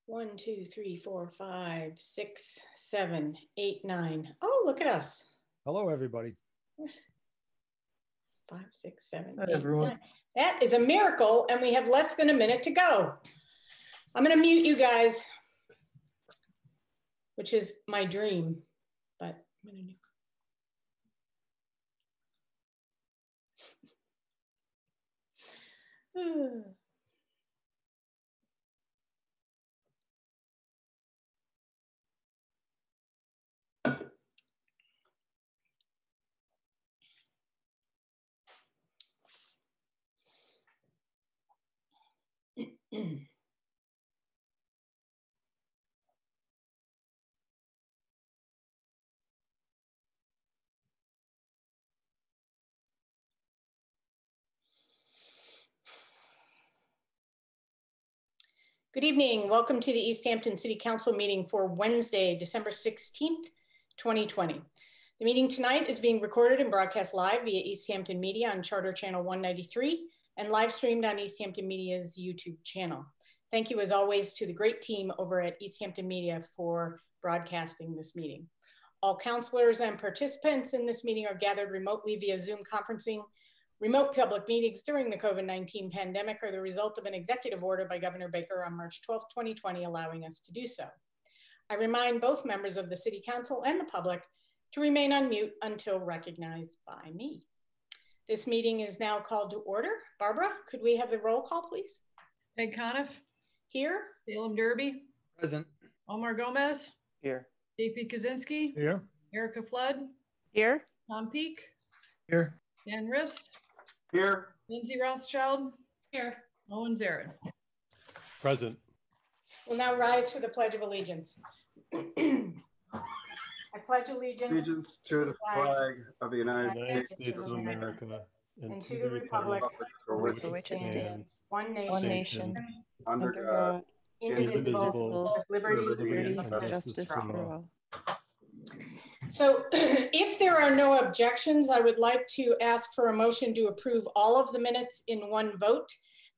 1, 2, 3, 4, 5, 6, 7, 8, 9. Oh, look at us. Hello, everybody. 5, 6, 7, Hi, 8, everyone. 9. That is a miracle, and we have less than a minute to go. I'm going to mute you guys, which is my dream, but I'm going to. Good evening. Welcome to the Easthampton City Council meeting for Wednesday, December 16th, 2020. The meeting tonight is being recorded and broadcast live via Easthampton Media on Charter Channel 193 and live streamed on Easthampton Media's YouTube channel. Thank you as always to the great team over at Easthampton Media for broadcasting this meeting. All counselors and participants in this meeting are gathered remotely via Zoom conferencing. Remote public meetings during the COVID-19 pandemic are the result of an executive order by Governor Baker on March 12, 2020, allowing us to do so. I remind both members of the City Council and the public to remain on mute until recognized by me. This meeting is now called to order. Barbara, could we have the roll call, please? Peg Coniff. Here. Salem Derby. Present. Omar Gomez. Here. JP Kwinzinski. Here. Erica Flood. Here. Tom Peak. Here. Dan Rist. Here. Lindsay Rothschild. Here. Owen Zarin. Present. We'll now rise for the Pledge of Allegiance. I pledge allegiance to the flag of the United States of America and to the republic for which it stands, one one nation, under God, indivisible, with liberty liberty, and and justice for all. So if there are no objections, I would like to ask for a motion to approve all of the minutes in one vote.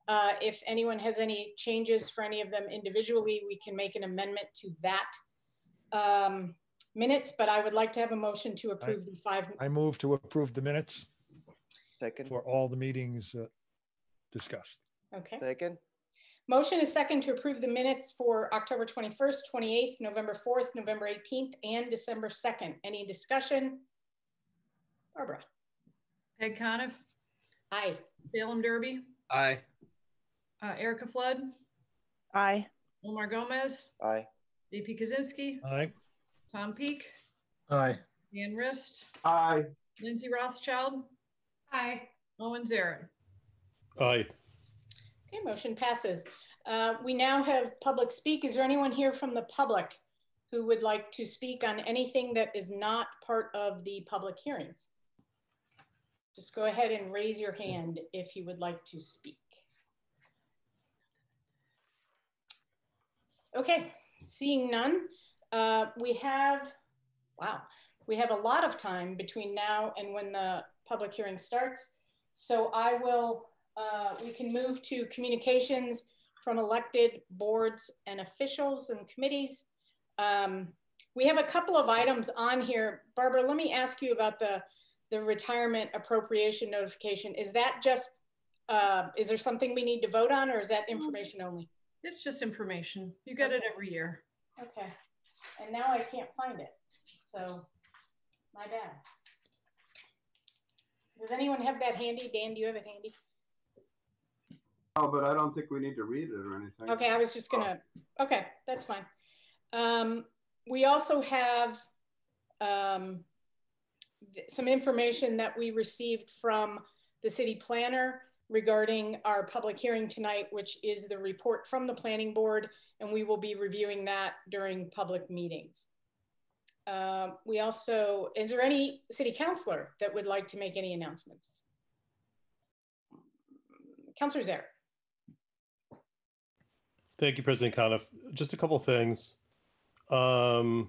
If anyone has any changes for any of them individually, we can make an amendment to that minutes, but I would like to have a motion to approve the 5. I move to approve the minutes Second. for all the meetings discussed. Okay. Second. Motion is second to approve the minutes for October 21st, 28th, November 4th, November 18th, and December 2nd. Any discussion? Barbara. Peg Coniff. Aye. Salem Derby. Aye. Erica Flood. Aye. Omar Gomez. Aye. JP Kwinzinski. Aye. Tom Peak. Aye. Dan Rist. Aye. Lindsay Rothschild. Aye. Owen Zarin. Aye. Okay, motion passes. We now have public speak. Is there anyone here from the public who would like to speak on anything that is not part of the public hearings? Just go ahead and raise your hand if you would like to speak. Okay, seeing none, we have a lot of time between now and when the public hearing starts. So we can move to communications from elected boards and officials and committees. We have a couple of items on here. Barbara, let me ask you about the retirement appropriation notification. Is that just, is there something we need to vote on, or is that information only? It's just information. You get it every year. Okay, and now I can't find it, so my bad. Does anyone have that handy? Dan, do you have it handy? Oh, but I don't think we need to read it or anything. Okay, I was just gonna, okay, that's fine. We also have some information that we received from the city planner regarding our public hearing tonight, which is the report from the planning board, and we will be reviewing that during public meetings. We also, is there any city councilor that would like to make any announcements? Councilor Zaire. Thank you, President Coniff. Just a couple of things. The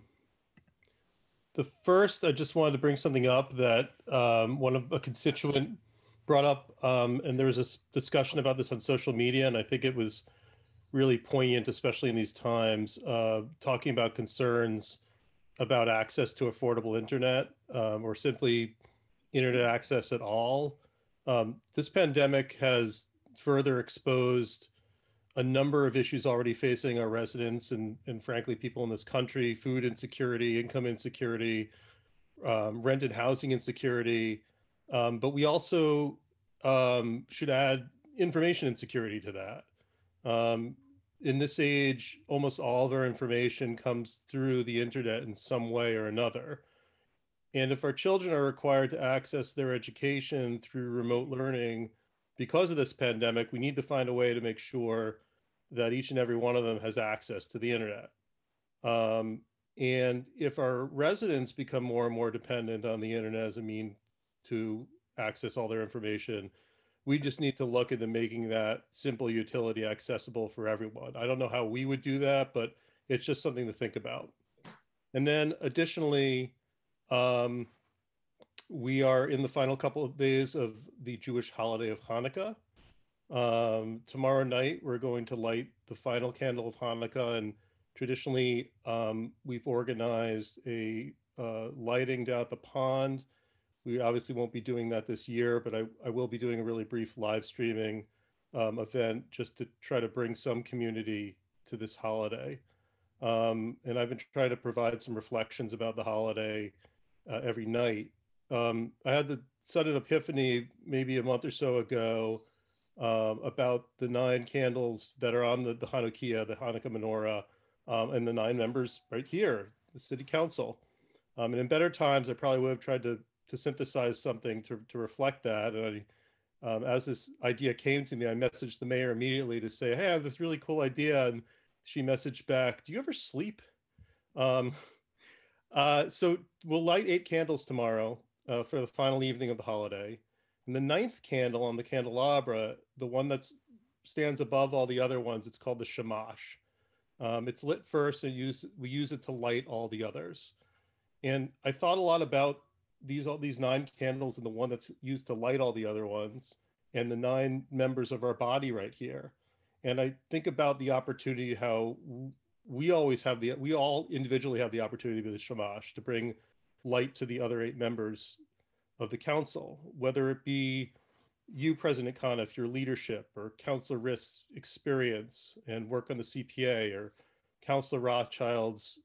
first, I just wanted to bring something up that one of a constituent brought up, and there was a discussion about this on social media, and I think it was really poignant, especially in these times, talking about concerns about access to affordable internet, or simply internet access at all. This pandemic has further exposed a number of issues already facing our residents and frankly, people in this country: food insecurity, income insecurity, rented housing insecurity. But we also should add information insecurity to that. In this age, almost all of our information comes through the internet in some way or another. And if our children are required to access their education through remote learning because of this pandemic, we need to find a way to make sure that each and every one of them has access to the internet. And if our residents become more and more dependent on the internet as a mean to access all their information, we just need to look into making that simple utility accessible for everyone. I don't know how we would do that, but it's just something to think about. And then additionally, we are in the final couple of days of the Jewish holiday of Hanukkah. Tomorrow night, we're going to light the final candle of Hanukkah, and traditionally, we've organized a lighting down at the pond. We obviously won't be doing that this year, but I will be doing a really brief live streaming event just to try to bring some community to this holiday. And I've been trying to provide some reflections about the holiday every night. I had the sudden epiphany maybe a month or so ago about the 9 candles that are on the Hanukkah, the Hanukkah menorah, and the 9 members right here, the city council. And in better times, I probably would have tried to synthesize something to reflect that. And as this idea came to me, I messaged the mayor immediately to say, hey, I have this really cool idea. And she messaged back, do you ever sleep? So we'll light 8 candles tomorrow for the final evening of the holiday. And the 9th candle on the candelabra, the one that stands above all the other ones, it's called the shamash. It's lit first, and we use it to light all the others. And I thought a lot about all these 9 candles and the one that's used to light all the other ones, and the 9 members of our body right here. And I think about the opportunity, how we all individually have the opportunity with the shamash to bring light to the other 8 members of the council, whether it be you, President Coniff, your leadership, or Councillor Rist's experience and work on the CPA, or Councillor Rothschild's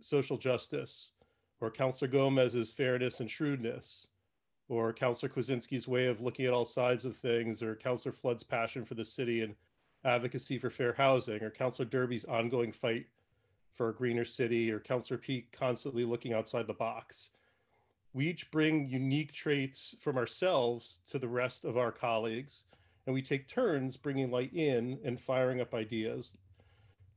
social justice, or Councillor Gomez's fairness and shrewdness, or Councillor Kwinzinski's way of looking at all sides of things, or Councillor Flood's passion for the city and advocacy for fair housing, or Councillor Derby's ongoing fight for a greener city, or Councillor Peak constantly looking outside the box. We each bring unique traits from ourselves to the rest of our colleagues, and we take turns bringing light in and firing up ideas.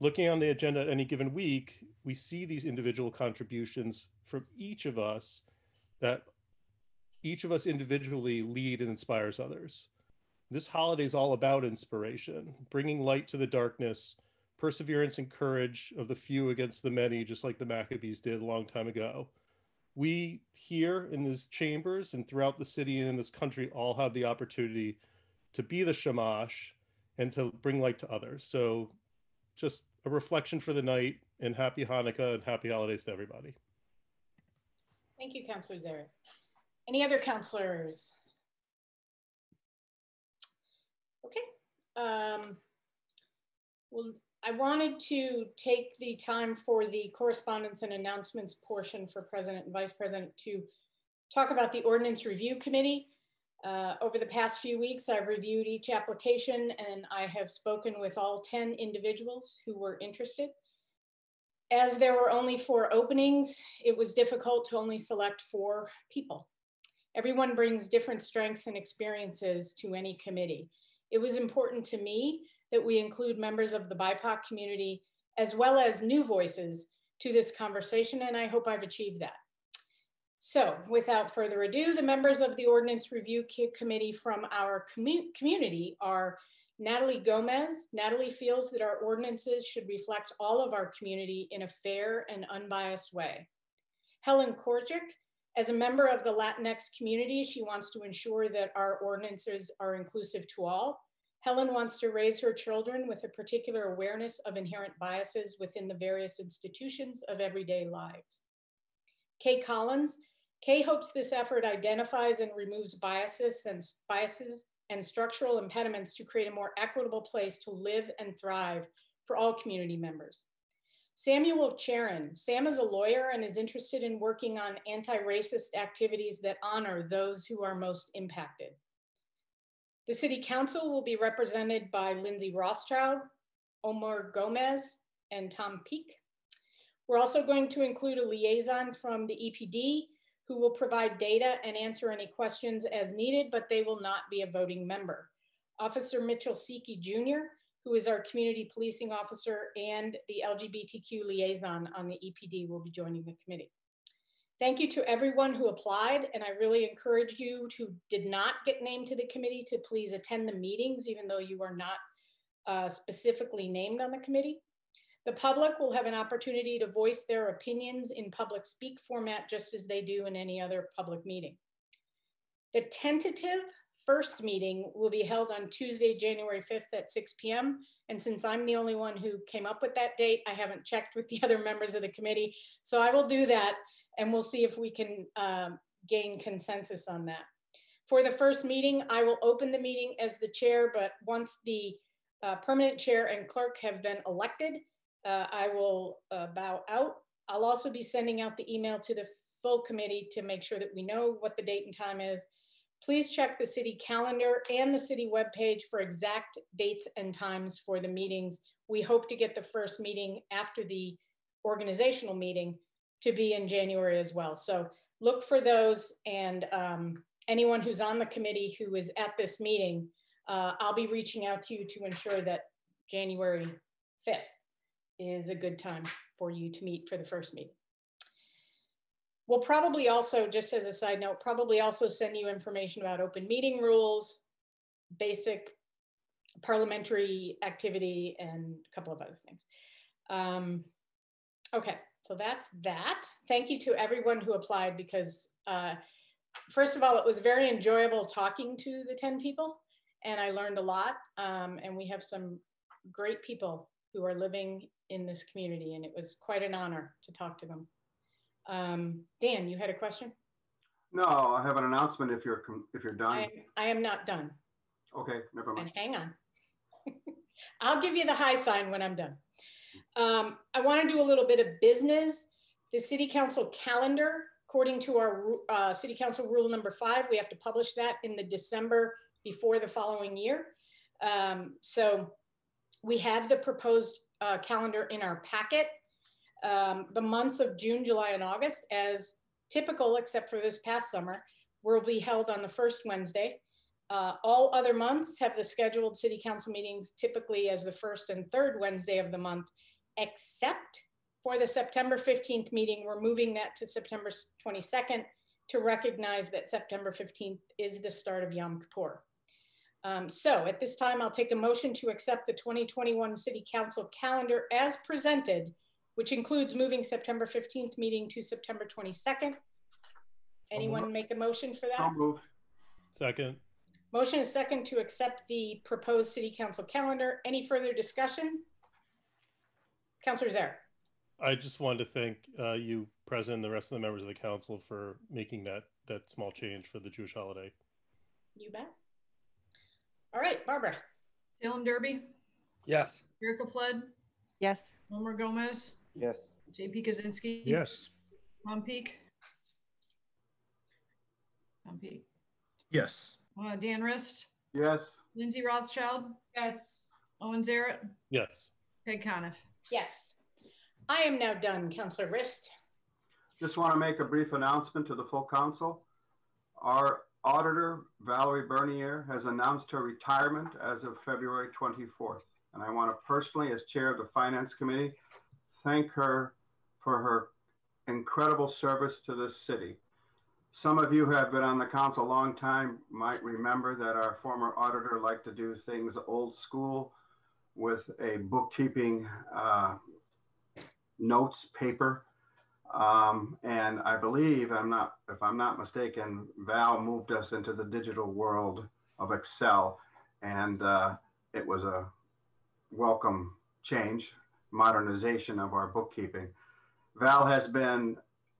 Looking on the agenda at any given week, we see these individual contributions from each of us, that each of us individually lead and inspires others. This holiday is all about inspiration, bringing light to the darkness, perseverance and courage of the few against the many, just like the Maccabees did a long time ago. We here in these chambers and throughout the city and in this country all have the opportunity to be the shamash and to bring light to others. So just a reflection for the night, and happy Hanukkah and happy holidays to everybody. Thank you, Councillor Zarek. Any other councillors? Okay. Well, I wanted to take the time for the correspondence and announcements portion for President and Vice President to talk about the Ordinance Review Committee. Over the past few weeks, I've reviewed each application, and I have spoken with all 10 individuals who were interested. As there were only 4 openings, it was difficult to only select 4 people. Everyone brings different strengths and experiences to any committee. It was important to me that we include members of the BIPOC community as well as new voices to this conversation, and I hope I've achieved that. So without further ado, the members of the Ordinance Review Committee from our community are Natalie Gomez. Natalie feels that our ordinances should reflect all of our community in a fair and unbiased way. Helen Korchik, as a member of the Latinx community, she wants to ensure that our ordinances are inclusive to all. Helen wants to raise her children with a particular awareness of inherent biases within the various institutions of everyday lives. Kay Collins, Kay hopes this effort identifies and removes biases and structural impediments to create a more equitable place to live and thrive for all community members. Samuel Charon, Sam is a lawyer and is interested in working on anti-racist activities that honor those who are most impacted. The City Council will be represented by Lindsay Rothschild, Omar Gomez, and Tom Peake. We're also going to include a liaison from the EPD who will provide data and answer any questions as needed, but they will not be a voting member. Officer Mitchell Siki Jr., who is our community policing officer and the LGBTQ liaison on the EPD, will be joining the committee. Thank you to everyone who applied, and I really encourage you who did not get named to the committee to please attend the meetings, even though you are not specifically named on the committee. The public will have an opportunity to voice their opinions in public speak format, just as they do in any other public meeting. The tentative first meeting will be held on Tuesday, January 5th at 6 p.m. And since I'm the only one who came up with that date, I haven't checked with the other members of the committee. So I will do that, and we'll see if we can gain consensus on that. For the first meeting, I will open the meeting as the chair, but once the permanent chair and clerk have been elected, I will bow out. I'll also be sending out the email to the full committee to make sure that we know what the date and time is. Please check the city calendar and the city webpage for exact dates and times for the meetings. We hope to get the first meeting after the organizational meeting to be in January as well. So look for those, and anyone who's on the committee who is at this meeting, I'll be reaching out to you to ensure that January 5th is a good time for you to meet for the first meeting. We'll probably also, just as a side note, probably also send you information about open meeting rules, basic parliamentary activity, and a couple of other things. Okay, so that's that. Thank you to everyone who applied, because first of all, it was very enjoyable talking to the 10 people, and I learned a lot, and we have some great people who are living in this community, and it was quite an honor to talk to them. Dan, you had a question? No, I have an announcement if you're done. I am not done. Okay, never mind. And hang on. I'll give you the high sign when I'm done. I want to do a little bit of business. The city council calendar, according to our city council rule number 5, we have to publish that in the December before the following year. So we have the proposed calendar in our packet. The months of June, July, and August, as typical, except for this past summer, will be held on the first Wednesday. All other months have the scheduled city council meetings typically as the first and third Wednesday of the month, except for the September 15th meeting. We're moving that to September 22nd to recognize that September 15th is the start of Yom Kippur. So at this time, I'll take a motion to accept the 2021 city council calendar as presented, which includes moving September 15th meeting to September 22nd. Anyone make a motion for that? So moved. Second. Motion is second to accept the proposed city council calendar. Any further discussion? Councilor Zaire. I just wanted to thank you, President, and the rest of the members of the council for making that small change for the Jewish holiday. You bet. All right, Barbara. Salem Derby, Yes. Erica Flood, Yes. Omar Gomez, Yes. JP Kaczynski. Yes. Tom Peake. Tom Peake. Yes. Dan Rist, Yes. Lindsay Rothschild. Yes. Owen Zarrett, Yes. Peg Coniff. Yes. I am now done, Councilor Rist. Just want to make a brief announcement to the full council. Our auditor, Valerie Bernier, has announced her retirement as of February 24th. And I want to personally, as chair of the Finance Committee, thank her for her incredible service to this city. Some of you who have been on the council a long time might remember that our former auditor liked to do things old school with a bookkeeping notes paper. And I believe, if I'm not mistaken, Val moved us into the digital world of Excel. And it was a welcome change, modernization of our bookkeeping. Val has been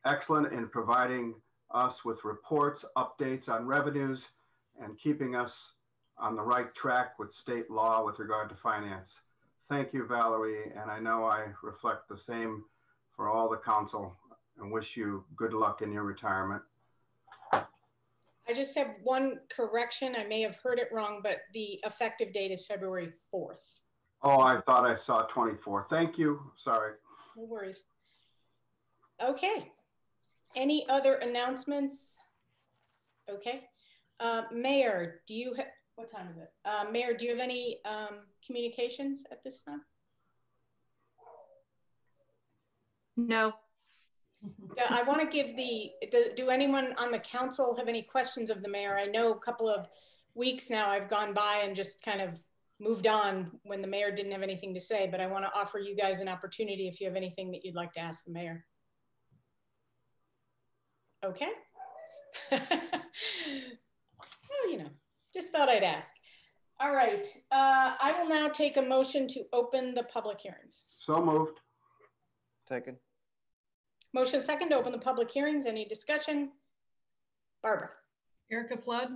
excellent in providing us with reports, updates on revenues, and keeping us on the right track with state law with regard to finance. Thank you, Valerie, and I know I reflect the same for all the council, and wish you good luck in your retirement. I just have one correction. I may have heard it wrong, but the effective date is February 4th. Oh, I thought I saw 24. Thank you. Sorry. No worries. Okay. Any other announcements? Okay. Mayor, do you have, what time is it? Mayor, do you have any communications at this time? No. I want to give do anyone on the council have any questions of the mayor? I know a couple of weeks now I've gone by and just kind of moved on when the mayor didn't have anything to say, but I want to offer you guys an opportunity if you have anything that you'd like to ask the mayor. Okay. Well, you know, just thought I'd ask. All right. I will now take a motion to open the public hearings. So moved. Second. Motion second to open the public hearings. Any discussion? Barbara. Erica Flood,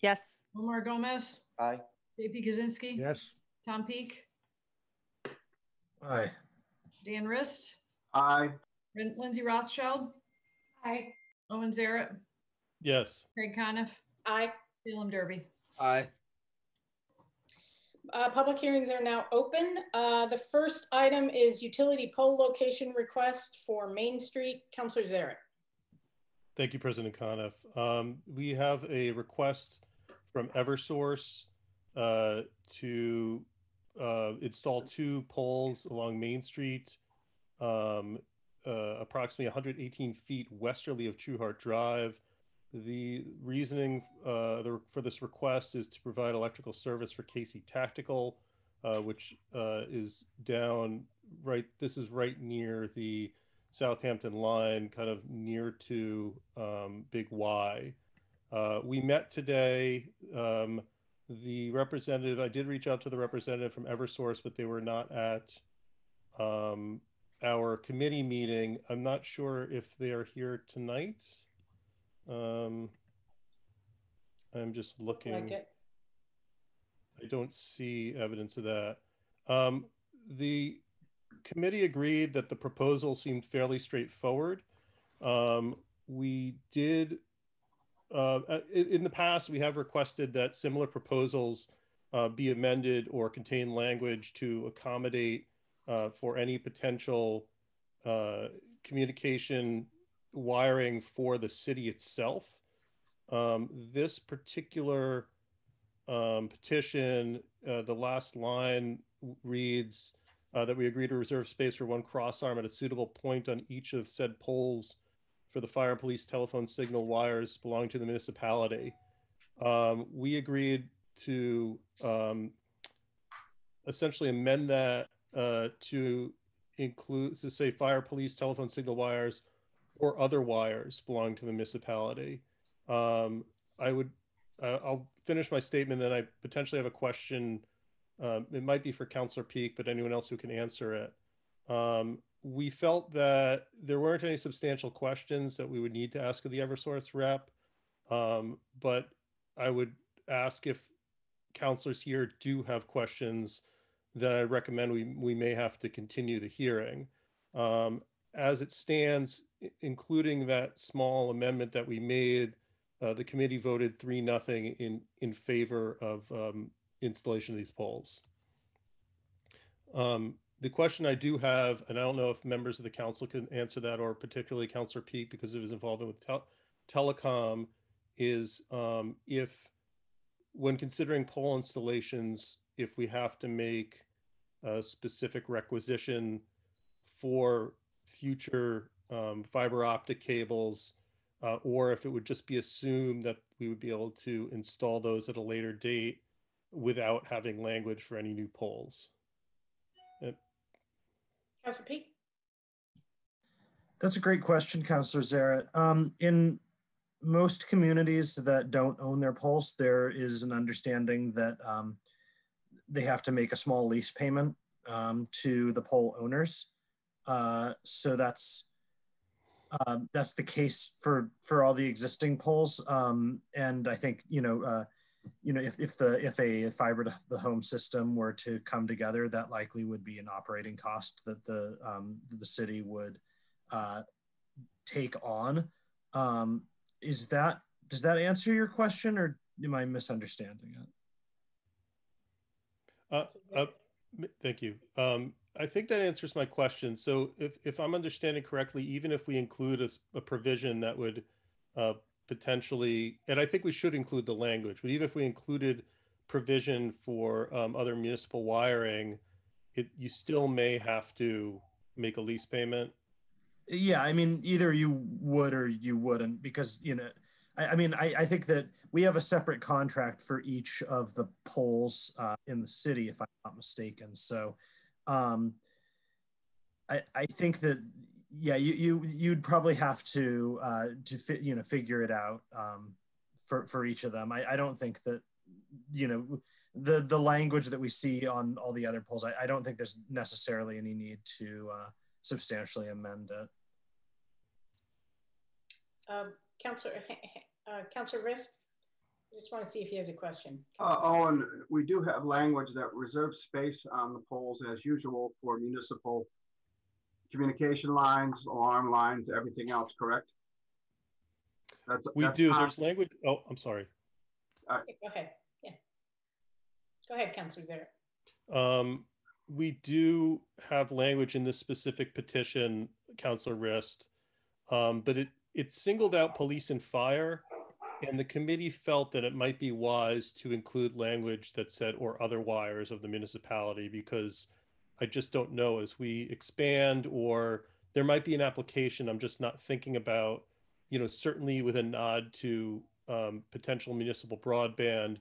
Yes. Omar Gomez, Aye. JP Kaczynski, Yes. Tom Peak, Aye. Dan Rist, Aye. Lindsay Rothschild, Aye. Owen Zaret, Yes. Craig Coniff, Aye. Salem Derby. Aye. Public hearings are now open. The first item is utility pole location request for Main Street. Councilor Zaret. Thank you, President Coniff. We have a request from Eversource to install 2 poles along Main Street, approximately 118 feet westerly of True Heart Drive. The reasoning for this request is to provide electrical service for Casey Tactical, which is down right. This is right near the Southampton line, kind of near to Big Y. We met today. The representative, I did reach out to the representative from Eversource, but they were not at our committee meeting. I'm not sure if they are here tonight. I'm just looking. Like it. I don't see evidence of that. The committee agreed that the proposal seemed fairly straightforward. We did, in the past, we have requested that similar proposals be amended or contain language to accommodate for any potential communication wiring for the city itself. This particular petition, the last line reads that we agree to reserve space for 1 cross arm at a suitable point on each of said poles for the fire and police telephone signal wires belonging to the municipality. We agreed to essentially amend that to include, to say fire, police, telephone signal wires, or other wires belonging to the municipality. I'll finish my statement, then I potentially have a question. It might be for Councilor Peak, but anyone else who can answer it. We felt that there weren't any substantial questions that we would need to ask of the Eversource rep, but I would ask if councilors here do have questions, then I recommend we may have to continue the hearing. As it stands, including that small amendment that we made, the committee voted 3-0 in favor of installation of these poles. The question I do have, and I don't know if members of the council can answer that, or particularly Councilor Peak because of his involvement with telecom, is if, when considering pole installations, if we have to make a specific requisition for future fiber optic cables, or if it would just be assumed that we would be able to install those at a later date without having language for any new poles. Councilor Peak. That's a great question, Councilor Zaret. In most communities that don't own their poles, there is an understanding that they have to make a small lease payment to the pole owners. So that's the case for all the existing poles. And I think, if a fiber to the home system were to come together, that likely would be an operating cost that the city would take on. Does that answer your question, or am I misunderstanding it? Thank you. I think that answers my question. So if I'm understanding correctly, even if we include a provision that would potentially, and I think we should include the language, but even if we included provision for other municipal wiring, you still may have to make a lease payment. Yeah, I mean, either you would or you wouldn't, because, I think that we have a separate contract for each of the poles in the city, if I'm not mistaken. So I think that, yeah, you'd probably have to figure it out for each of them. I don't think that, the language that we see on all the other poles, I don't think there's necessarily any need to substantially amend it. Councilor Risk, I just want to see if he has a question. And we do have language that reserves space on the poles as usual for municipal communication lines, alarm lines, everything else, correct? We do. There's language. Oh, I'm sorry. Go ahead. Yeah. Go ahead, Councilor Zarrett. We do have language in this specific petition, Councilor Rist, but it singled out police and fire, and the committee felt that it might be wise to include language that said or other wires of the municipality, because I just don't know, as we expand, or there might be an application I'm just not thinking about, certainly with a nod to potential municipal broadband,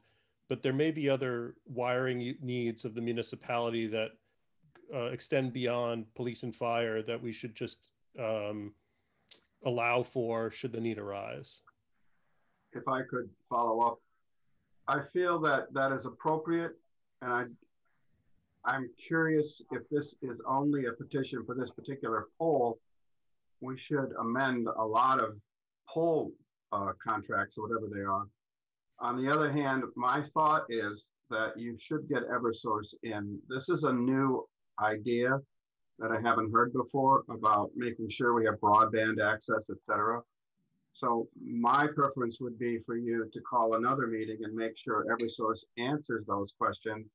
but there may be other wiring needs of the municipality that extend beyond police and fire that we should just allow for should the need arise. If I could follow up, I feel that is appropriate, and I'm curious if this is only a petition for this particular pole. We should amend a lot of pole contracts or whatever they are. On the other hand, my thought is that you should get Eversource in. This is a new idea that I haven't heard before about making sure we have broadband access, etc. So my preference would be for you to call another meeting and make sure Eversource answers those questions,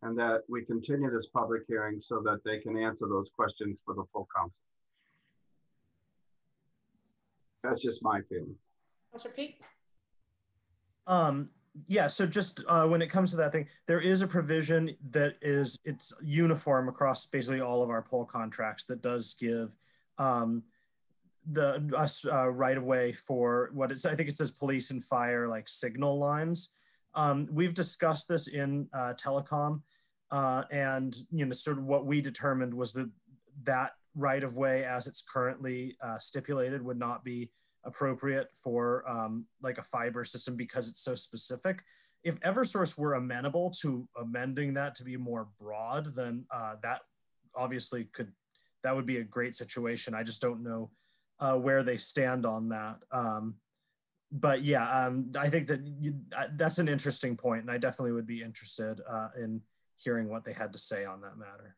and that we continue this public hearing so that they can answer those questions for the full council. That's just my feeling. Councilor Pete? Yeah, so just when it comes to that thing, there is a provision that it's uniform across basically all of our poll contracts that does give us right of way for I think it says police and fire, like signal lines. We've discussed this in telecom, and sort of what we determined was that right of way as it's currently stipulated would not be appropriate for like a fiber system because it's so specific. If Eversource were amenable to amending that to be more broad, then that obviously that would be a great situation. I just don't know where they stand on that. But yeah, I think that that's an interesting point, and I definitely would be interested in hearing what they had to say on that matter.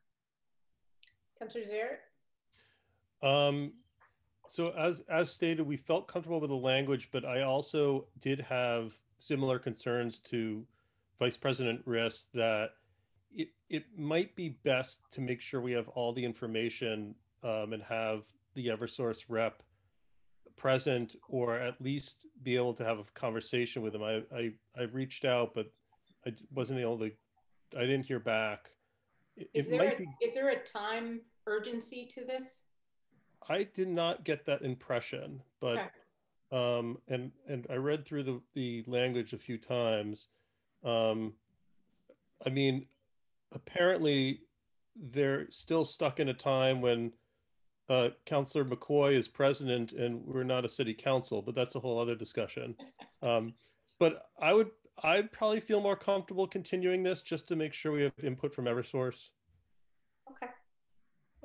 Councilor Zarrett? So as stated, we felt comfortable with the language, but I also did have similar concerns to Vice President Rist that it might be best to make sure we have all the information and have the Eversource rep present, or at least be able to have a conversation with them. I reached out, but I wasn't able to, I didn't hear back. Is there a time urgency to this? I did not get that impression, but okay. And I read through the language a few times. I mean, apparently they're still stuck in a time when Councillor McCoy is president and we're not a city council, but that's a whole other discussion. But I'd probably feel more comfortable continuing this just to make sure we have input from Eversource. Okay.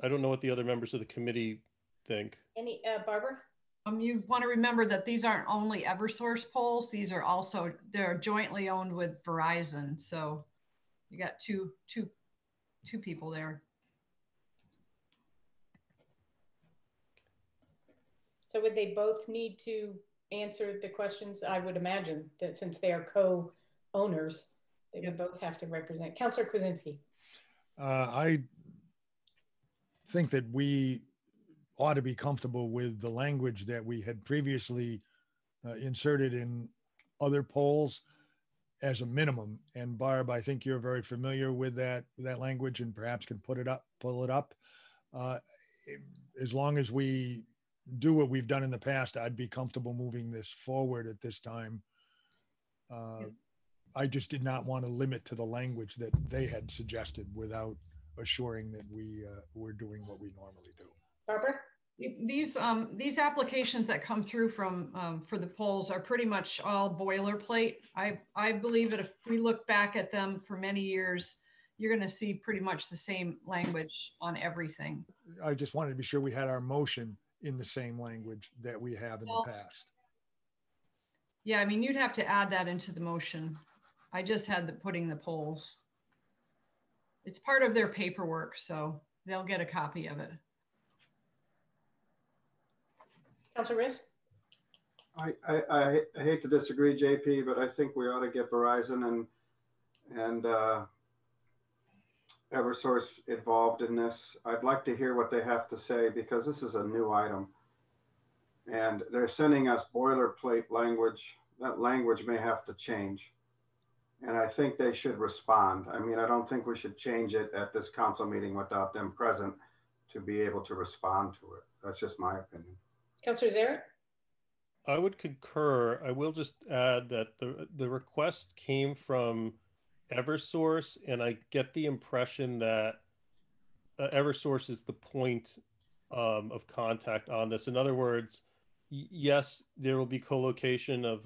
I don't know what the other members of the committee think. Any, Barbara? You want to remember that these aren't only Eversource polls. These are also, they're jointly owned with Verizon. So you got two people there. So would they both need to answer the questions? I would imagine that since they are co-owners, they would both have to represent. Councillor Kwinzinski. I think that we ought to be comfortable with the language that we had previously inserted in other polls as a minimum. And Barb, I think you're very familiar with that language and perhaps can pull it up. As long as we do what we've done in the past, I'd be comfortable moving this forward at this time. I just did not want to limit to the language that they had suggested without assuring that we were doing what we normally do. Barbara? These applications that come through from for the polls are pretty much all boilerplate. I believe that if we look back at them for many years, you're going to see pretty much the same language on everything. I just wanted to be sure we had our motion in the same language that we have in the past. Yeah, I mean, you'd have to add that into the motion. I just had putting the polls. It's part of their paperwork, so they'll get a copy of it. Councillor Riss? I hate to disagree, JP, but I think we ought to get Verizon and Eversource involved in this. I'd like to hear what they have to say because this is a new item. And they're sending us boilerplate language. That language may have to change. And I think they should respond. I mean, I don't think we should change it at this council meeting without them present to be able to respond to it. That's just my opinion. Councillor Zaret? I would concur. I will just add that the request came from Eversource, and I get the impression that Eversource is the point of contact on this. In other words, yes, there will be co-location of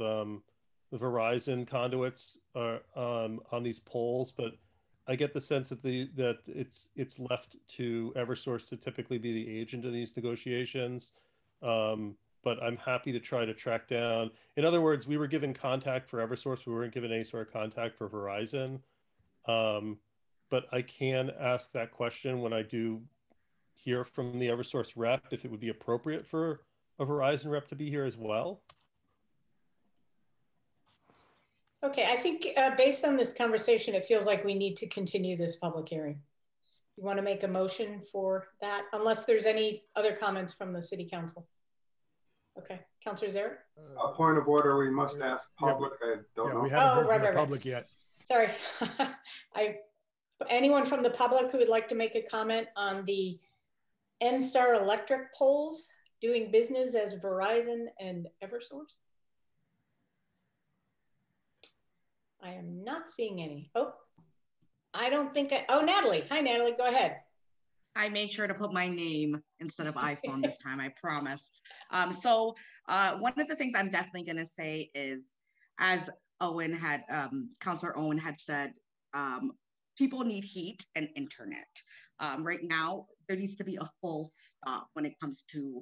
Verizon conduits on these polls, but I get the sense that that it's left to Eversource to typically be the agent of these negotiations. But I'm happy to try to track down. In other words, we were given contact for Eversource. We weren't given any sort of contact for Verizon. But I can ask that question when I do hear from the Eversource rep, if it would be appropriate for a Verizon rep to be here as well. Okay, I think based on this conversation, it feels like we need to continue this public hearing. You want to make a motion for that, unless there's any other comments from the City Council? Okay, Councillor Zaret? A point of order, we must ask public. I don't know. We haven't heard from the right. public yet. Sorry. Anyone from the public who would like to make a comment on the N-Star Electric polls doing business as Verizon and Eversource? I am not seeing any. Oh, I don't think oh, Natalie. Hi, Natalie, go ahead. I made sure to put my name instead of iPhone this time, I promise. So one of the things I'm definitely going to say is, as Councillor Owen had said, people need heat and internet. Right now, there needs to be a full stop when it comes to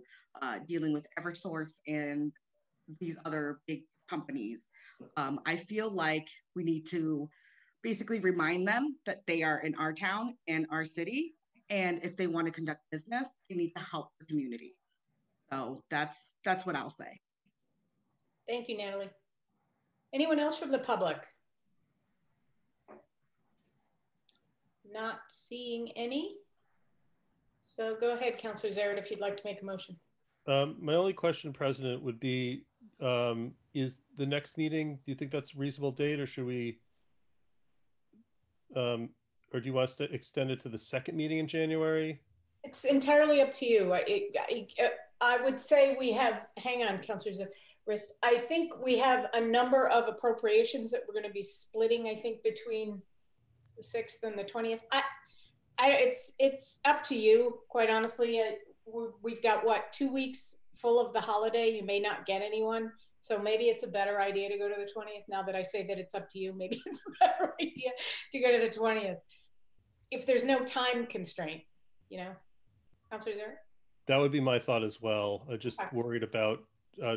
dealing with Eversource and these other big companies. I feel like we need to basically remind them that they are in our town and our city. And if they want to conduct business, they need to help the community. So that's what I'll say. Thank you, Natalie. Anyone else from the public? Not seeing any. So go ahead, Councillor Zaret, if you'd like to make a motion. My only question, President, would be, is the next meeting, do you think that's a reasonable date, or should we, or do you want us to extend it to the second meeting in January? It's entirely up to you. I would say we have, hang on, Councillor Zaret. I think we have a number of appropriations that we're going to be splitting, I think, between the 6th and the 20th. It's up to you, quite honestly. we've got what, 2 weeks full of the holiday. You may not get anyone. So maybe it's a better idea to go to the 20th. Now that I say that it's up to you, maybe it's a better idea to go to the 20th. If there's no time constraint, you know, Councilor Zerr? That would be my thought as well. Just worried about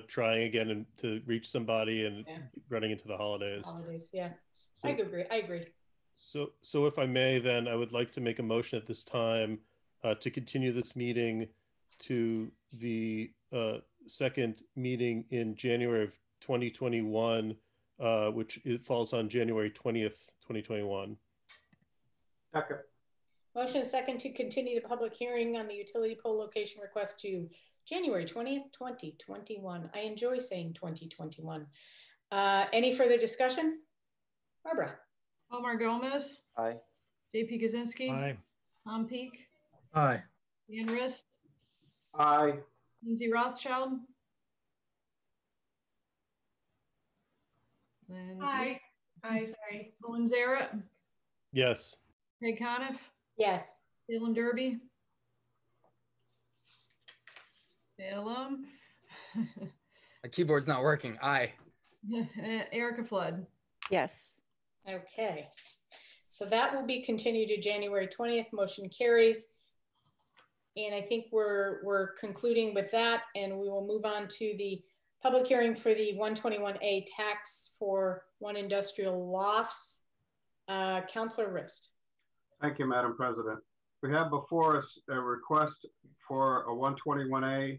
trying again and to reach somebody and running into the holidays. Yeah. So, I agree. So if I may, then I would like to make a motion at this time to continue this meeting to the second meeting in January of 2021, which it falls on January 20th, 2021. Second. Motion second to continue the public hearing on the utility pole location request to January 20th, 2021. I enjoy saying 2021. Any further discussion? Barbara. Omar Gomez. Aye. JP Kwinzinski. Aye. Tom Peak. Aye. Dan Rist. Aye. Lindsay Rothschild. Lindsay. Aye. Aye, sorry. Owen Zara. Yes. Peg Coniff. Yes. Salem Derby. Salem. My keyboard's not working. Aye. Erica Flood. Yes. Okay. So that will be continued to January 20th. Motion carries. And I think we're concluding with that, and we will move on to the public hearing for the 121A tax for one industrial lofts. Councilor Rist. Thank you, Madam President. We have before us a request for a 121A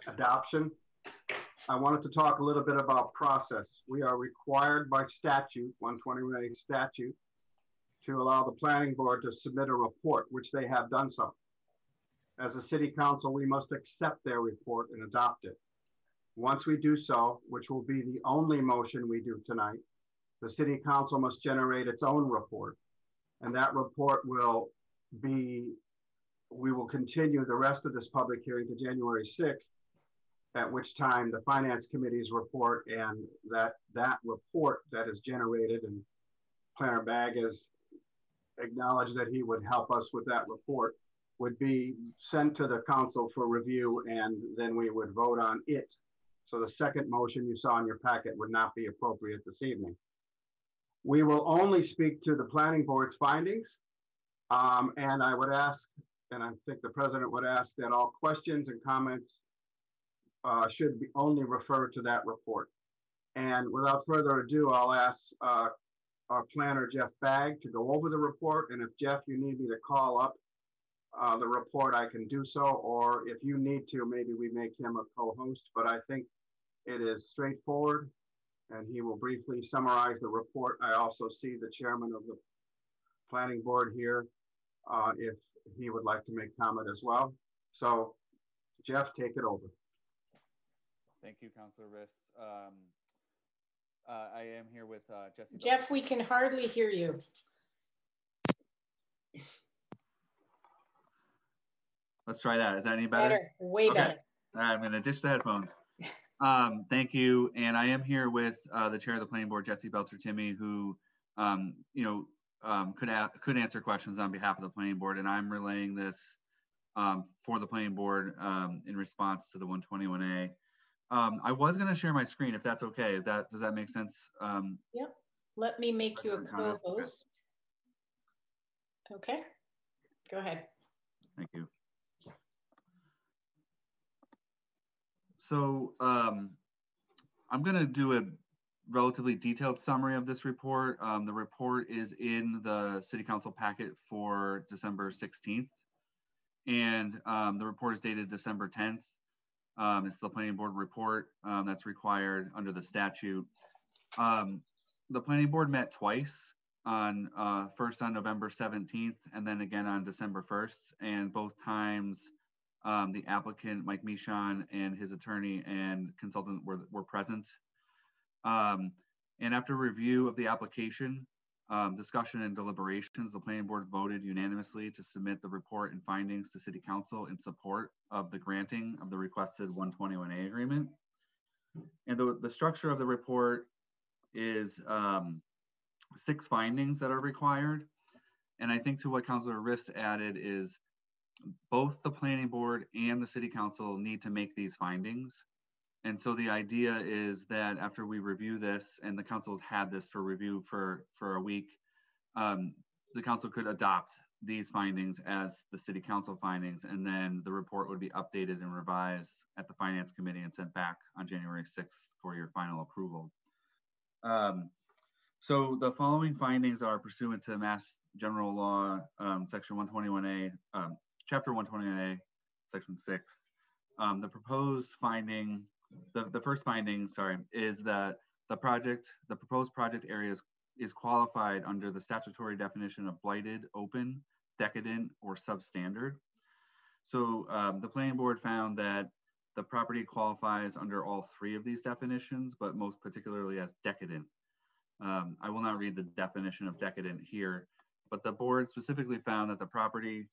adoption. I wanted to talk a little bit about process. We are required by statute, 121A statute, to allow the planning board to submit a report, which they have done so. As a city council, we must accept their report and adopt it. Once we do so, which will be the only motion we do tonight, the city council must generate its own report. And that report will be, we will continue the rest of this public hearing to January 6th, at which time the finance committee's report and that report that is generated, and Planner Bagg has acknowledged that he would help us with that report, would be sent to the council for review, and then we would vote on it. So the second motion you saw in your packet would not be appropriate this evening. We will only speak to the planning board's findings. And I would ask, and I think the president would ask, that all questions and comments should be only refer to that report. And without further ado, I'll ask our planner, Jeff Bagg, to go over the report. And if Jeff, you need me to call up the report, I can do so. Or if you need to, maybe we make him a co-host. But I think it is straightforward, and he will briefly summarize the report. I also see the chairman of the planning board here, if he would like to make comment as well. So Jeff, take it over. Thank you, Councilor Rist. I am here with Jesse. Jeff, we can hardly hear you. Let's try that. Is that any better? Way better. I'm going to ditch the headphones. Thank you. And I am here with the chair of the planning board, Jesse Belcher-Timmy, who could answer questions on behalf of the planning board. And I'm relaying this for the planning board in response to the 121A. I was going to share my screen if that's okay. Does that make sense? Yep. Let me make you a co-host. Okay. Go ahead. Thank you. So I'm going to do a relatively detailed summary of this report. The report is in the city council packet for December 16th. And the report is dated December 10th. It's the planning board report that's required under the statute. The planning board met twice, first on November 17th and then again on December 1st. And both times the applicant, Mike Michon, and his attorney and consultant were present. And after review of the application, discussion and deliberations, the planning board voted unanimously to submit the report and findings to city council in support of the granting of the requested 121A agreement. And the structure of the report is 6 findings that are required. And I think to what Councilor Rist added is both the planning board and the city council need to make these findings. And so the idea is that after we review this, and the council's had this for review for a week, the council could adopt these findings as the city council findings, and then the report would be updated and revised at the finance committee and sent back on January 6th for your final approval. So the following findings are pursuant to Mass General Law, Section 121A, Chapter 121A, Section 6. The proposed finding, the first finding, sorry, is that the proposed project area is qualified under the statutory definition of blighted, open, decadent, or substandard. So the planning board found that the property qualifies under all three of these definitions, but most particularly as decadent. I will not read the definition of decadent here, but the board specifically found that the property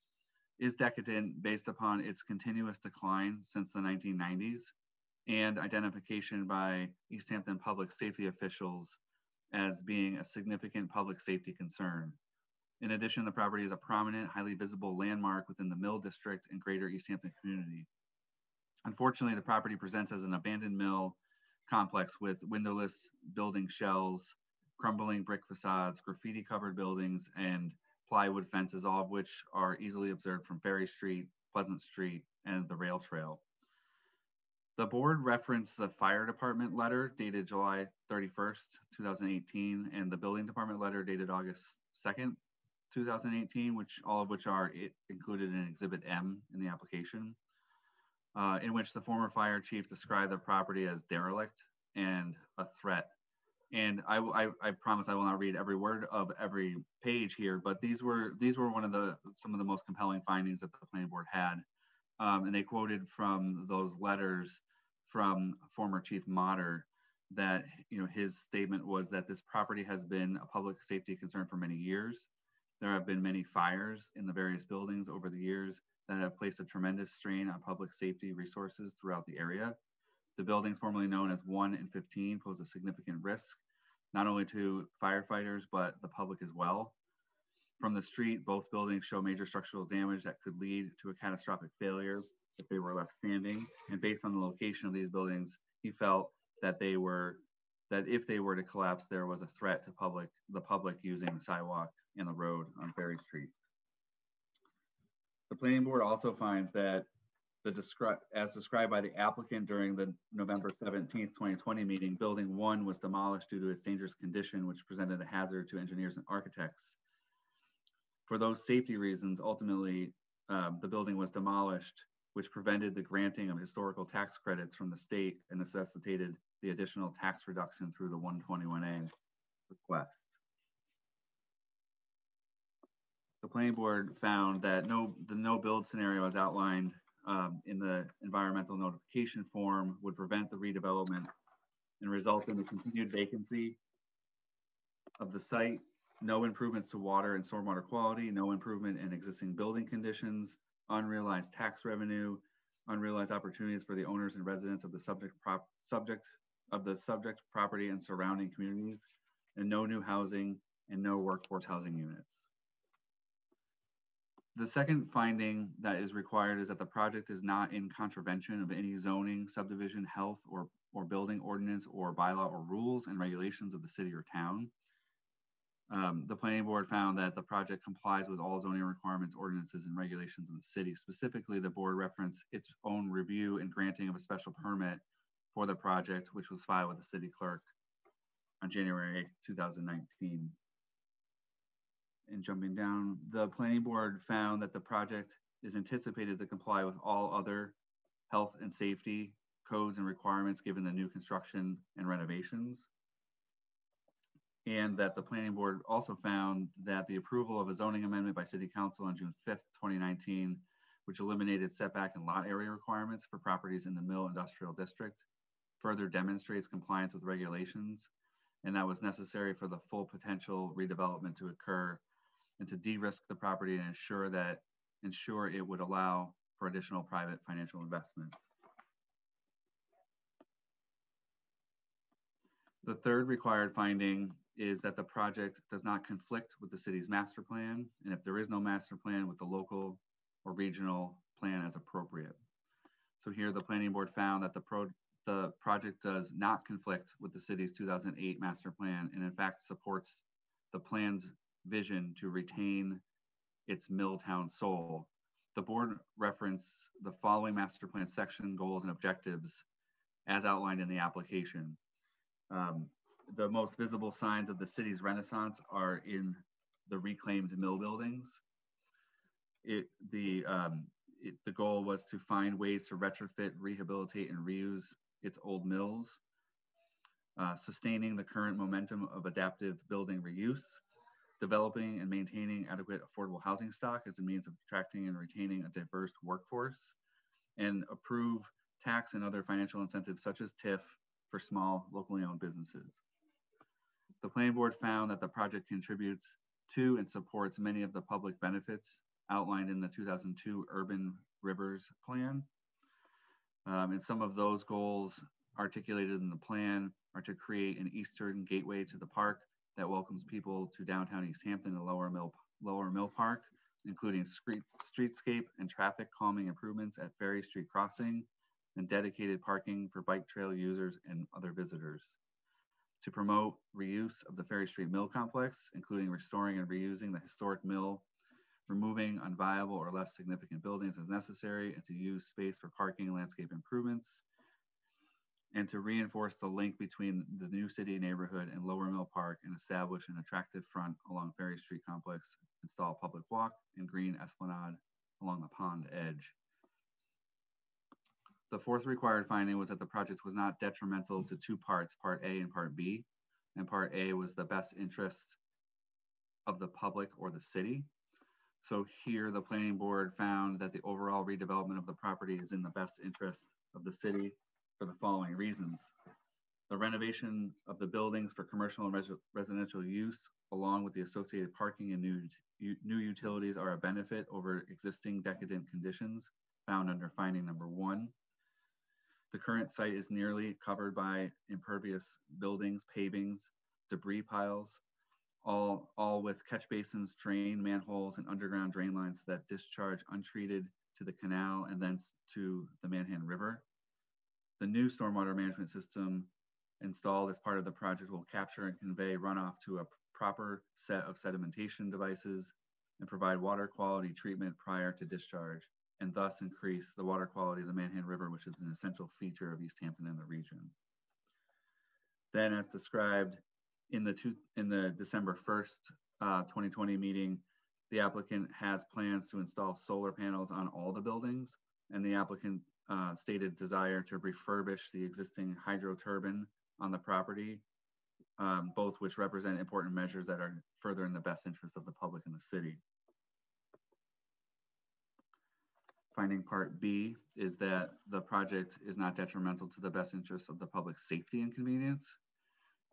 is decadent based upon its continuous decline since the 1990s and identification by Easthampton public safety officials as being a significant public safety concern. In addition, the property is a prominent, highly visible landmark within the Mill District and greater Easthampton community. Unfortunately, the property presents as an abandoned mill complex with windowless building shells, crumbling brick facades, graffiti-covered buildings, and plywood fences, all of which are easily observed from Ferry Street, Pleasant Street, and the rail trail. The board referenced the fire department letter dated July 31st, 2018, and the building department letter dated August 2nd, 2018, all of which are included in Exhibit M in the application, in which the former fire chief described the property as derelict and a threat. And I promise I will not read every word of every page here, but these were some of the most compelling findings that the planning board had. And they quoted from those letters from former Chief Motter that, you know, his statement was that this property has been a public safety concern for many years. There have been many fires in the various buildings over the years that have placed a tremendous strain on public safety resources throughout the area. The buildings formerly known as 1 and 15 pose a significant risk, not only to firefighters, but the public as well. From the street, both buildings show major structural damage that could lead to a catastrophic failure if they were left standing. And based on the location of these buildings, he felt that if they were to collapse, there was a threat to the public using the sidewalk and the road on Ferry Street. The planning board also finds that as described by the applicant during the November 17th, 2020 meeting, building 1 was demolished due to its dangerous condition, which presented a hazard to engineers and architects. For those safety reasons, ultimately, the building was demolished, which prevented the granting of historical tax credits from the state and necessitated the additional tax reduction through the 121A request. The planning board found that the no build scenario as outlined in the environmental notification form would prevent the redevelopment and result in the continued vacancy of the site, no improvements to water and stormwater quality, no improvement in existing building conditions, unrealized tax revenue, unrealized opportunities for the owners and residents of the subject property and surrounding communities, and no new housing and no workforce housing units. The second finding that is required is that the project is not in contravention of any zoning, subdivision, health, or building ordinance or bylaw or rules and regulations of the city or town. The planning board found that the project complies with all zoning requirements, ordinances, and regulations in the city. Specifically, the board referenced its own review and granting of a special permit for the project, which was filed with the city clerk on January 8th, 2019. And jumping down, the planning board found that the project is anticipated to comply with all other health and safety codes and requirements given the new construction and renovations. And that the planning board also found that the approval of a zoning amendment by city council on June 5th, 2019, which eliminated setback and lot area requirements for properties in the Mill Industrial District, further demonstrates compliance with regulations, and that was necessary for the full potential redevelopment to occur and to de-risk the property and ensure it would allow for additional private financial investment. The third required finding is that the project does not conflict with the city's master plan. And if there is no master plan with the local or regional plan as appropriate. So here the planning board found that the project does not conflict with the city's 2008 master plan, and in fact supports the plan's vision to retain its Milltown soul. The board referenced the following master plan section goals and objectives as outlined in the application. The most visible signs of the city's renaissance are in the reclaimed mill buildings. The goal was to find ways to retrofit, rehabilitate, and reuse its old mills, sustaining the current momentum of adaptive building reuse, developing and maintaining adequate affordable housing stock as a means of attracting and retaining a diverse workforce, and approve tax and other financial incentives such as TIF for small locally owned businesses. The planning board found that the project contributes to and supports many of the public benefits outlined in the 2002 Urban Rivers Plan. And some of those goals articulated in the plan are to create an eastern gateway to the park that welcomes people to downtown Easthampton and Lower Mill Park, including streetscape and traffic calming improvements at Ferry Street Crossing, and dedicated parking for bike trail users and other visitors. To promote reuse of the Ferry Street Mill complex, including restoring and reusing the historic mill, removing unviable or less significant buildings as necessary, and to use space for parking and landscape improvements, and to reinforce the link between the new city neighborhood and Lower Mill Park and establish an attractive front along Ferry Street complex, install a public walk and green esplanade along the pond edge. The fourth required finding was that the project was not detrimental to two parts, Part A and Part B, and Part A was the best interest of the public or the city. So here the planning board found that the overall redevelopment of the property is in the best interest of the city for the following reasons. The renovation of the buildings for commercial and residential use, along with the associated parking and new utilities, are a benefit over existing decadent conditions found under finding number 1. The current site is nearly covered by impervious buildings, pavings, debris piles, all with catch basins, drain manholes, and underground drain lines that discharge untreated to the canal and then to the Manhan River. The new stormwater management system installed as part of the project will capture and convey runoff to a proper set of sedimentation devices and provide water quality treatment prior to discharge, and thus increase the water quality of the Manhan River, which is an essential feature of Easthampton and the region. Then, as described in the December 1st, 2020 meeting, the applicant has plans to install solar panels on all the buildings, and the applicant stated desire to refurbish the existing hydro turbine on the property, both which represent important measures that are further in the best interest of the public and the city. Finding Part B is that the project is not detrimental to the best interests of the public safety and convenience.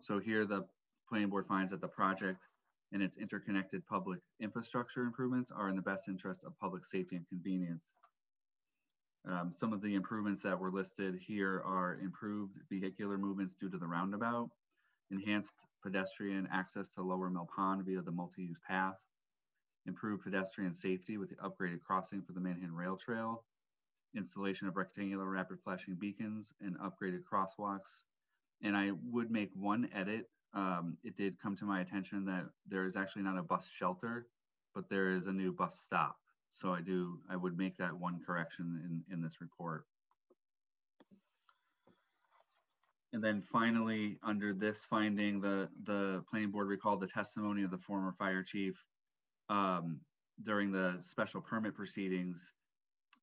So here the planning board finds that the project and its interconnected public infrastructure improvements are in the best interest of public safety and convenience. Some of the improvements that were listed here are improved vehicular movements due to the roundabout, enhanced pedestrian access to Lower Mill Pond via the multi-use path, improved pedestrian safety with the upgraded crossing for the Manhan Rail Trail, installation of rectangular rapid flashing beacons, and upgraded crosswalks. And I would make one edit. It did come to my attention that there is actually not a bus shelter, but there is a new bus stop. So I would make that one correction in this report. And then finally, under this finding, the planning board recalled the testimony of the former fire chief during the special permit proceedings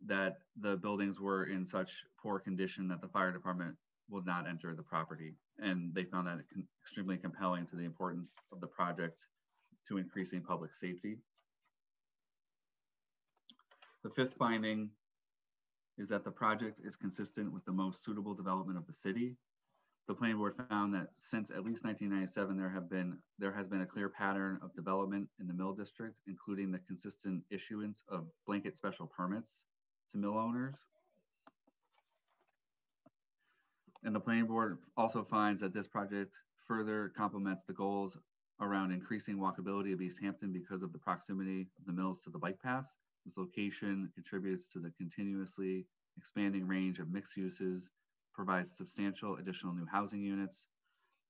that the buildings were in such poor condition that the fire department will not enter the property. And they found that extremely compelling to the importance of the project to increasing public safety. The fifth finding is that the project is consistent with the most suitable development of the city. The planning board found that since at least 1997, there has been a clear pattern of development in the mill district, including the consistent issuance of blanket special permits to mill owners. And the planning board also finds that this project further complements the goals around increasing walkability of Easthampton because of the proximity of the mills to the bike path, This location contributes to the continuously expanding range of mixed uses, provides substantial additional new housing units,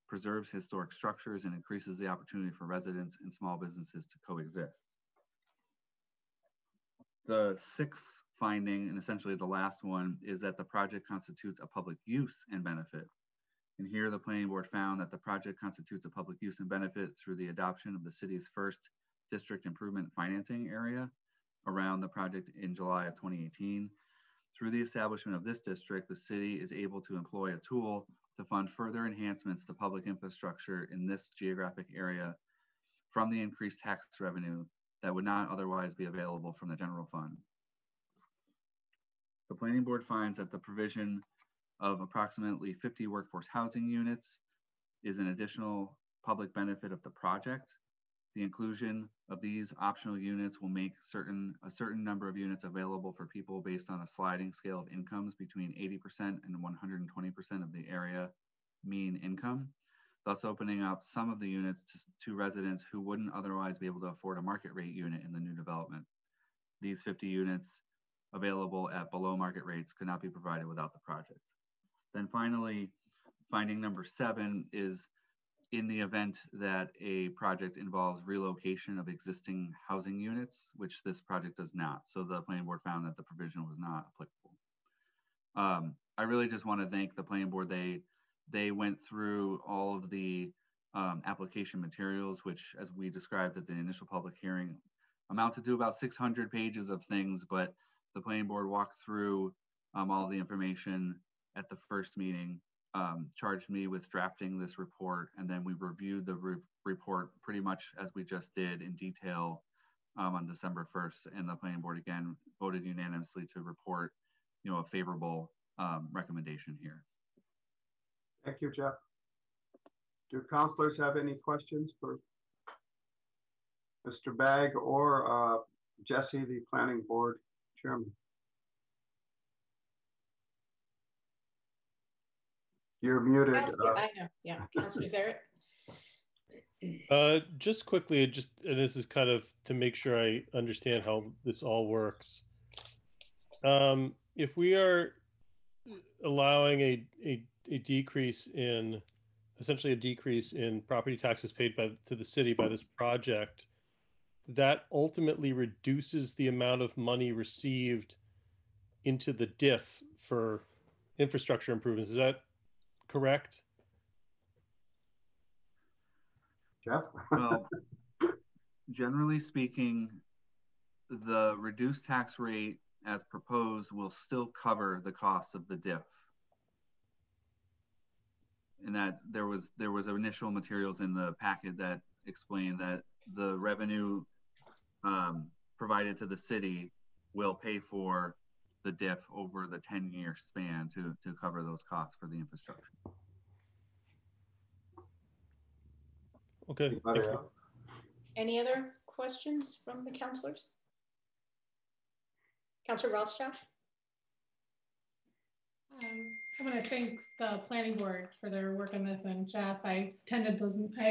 preserves historic structures, and increases the opportunity for residents and small businesses to coexist. The sixth finding, and essentially the last one, is that the project constitutes a public use and benefit. And here the planning board found that the project constitutes a public use and benefit through the adoption of the city's first district improvement financing area around the project in July of 2018. Through the establishment of this district, the city is able to employ a tool to fund further enhancements to public infrastructure in this geographic area from the increased tax revenue that would not otherwise be available from the general fund. The planning board finds that the provision of approximately 50 workforce housing units is an additional public benefit of the project. The inclusion of these optional units will make a certain number of units available for people based on a sliding scale of incomes between 80% and 120% of the area mean income, thus opening up some of the units to residents who wouldn't otherwise be able to afford a market rate unit in the new development. These 50 units available at below market rates could not be provided without the project. Then finally, finding number 7 is in the event that a project involves relocation of existing housing units, which this project does not. So the planning board found that the provision was not applicable. I really just want to thank the planning board. They went through all of the application materials, which, as we described at the initial public hearing, amounted to about 600 pages of things, but the planning board walked through all the information at the first meeting, charged me with drafting this report, and then we reviewed the report pretty much as we just did in detail on December 1st, and the planning board again voted unanimously to report, a favorable recommendation here. Thank you, Jeff. Do councilors have any questions for Mr. Bagg or Jesse, the planning board chairman? You're muted. I know, yeah, Councilor Zarrett. Just quickly, and this is kind of to make sure I understand how this all works. If we are allowing a decrease in, essentially a decrease in property taxes paid to the city by this project, that ultimately reduces the amount of money received into the DIF for infrastructure improvements. Is that correct? Jeff? Well, generally speaking, the reduced tax rate as proposed will still cover the costs of the DIF. And that there was initial materials in the packet that explained that the revenue provided to the city will pay for the DIF over the 10-year span to cover those costs for the infrastructure. Okay. Thank you. Any other questions from the councilors? Councilor Rothschild? I want to thank the planning board for their work on this. And Jeff, I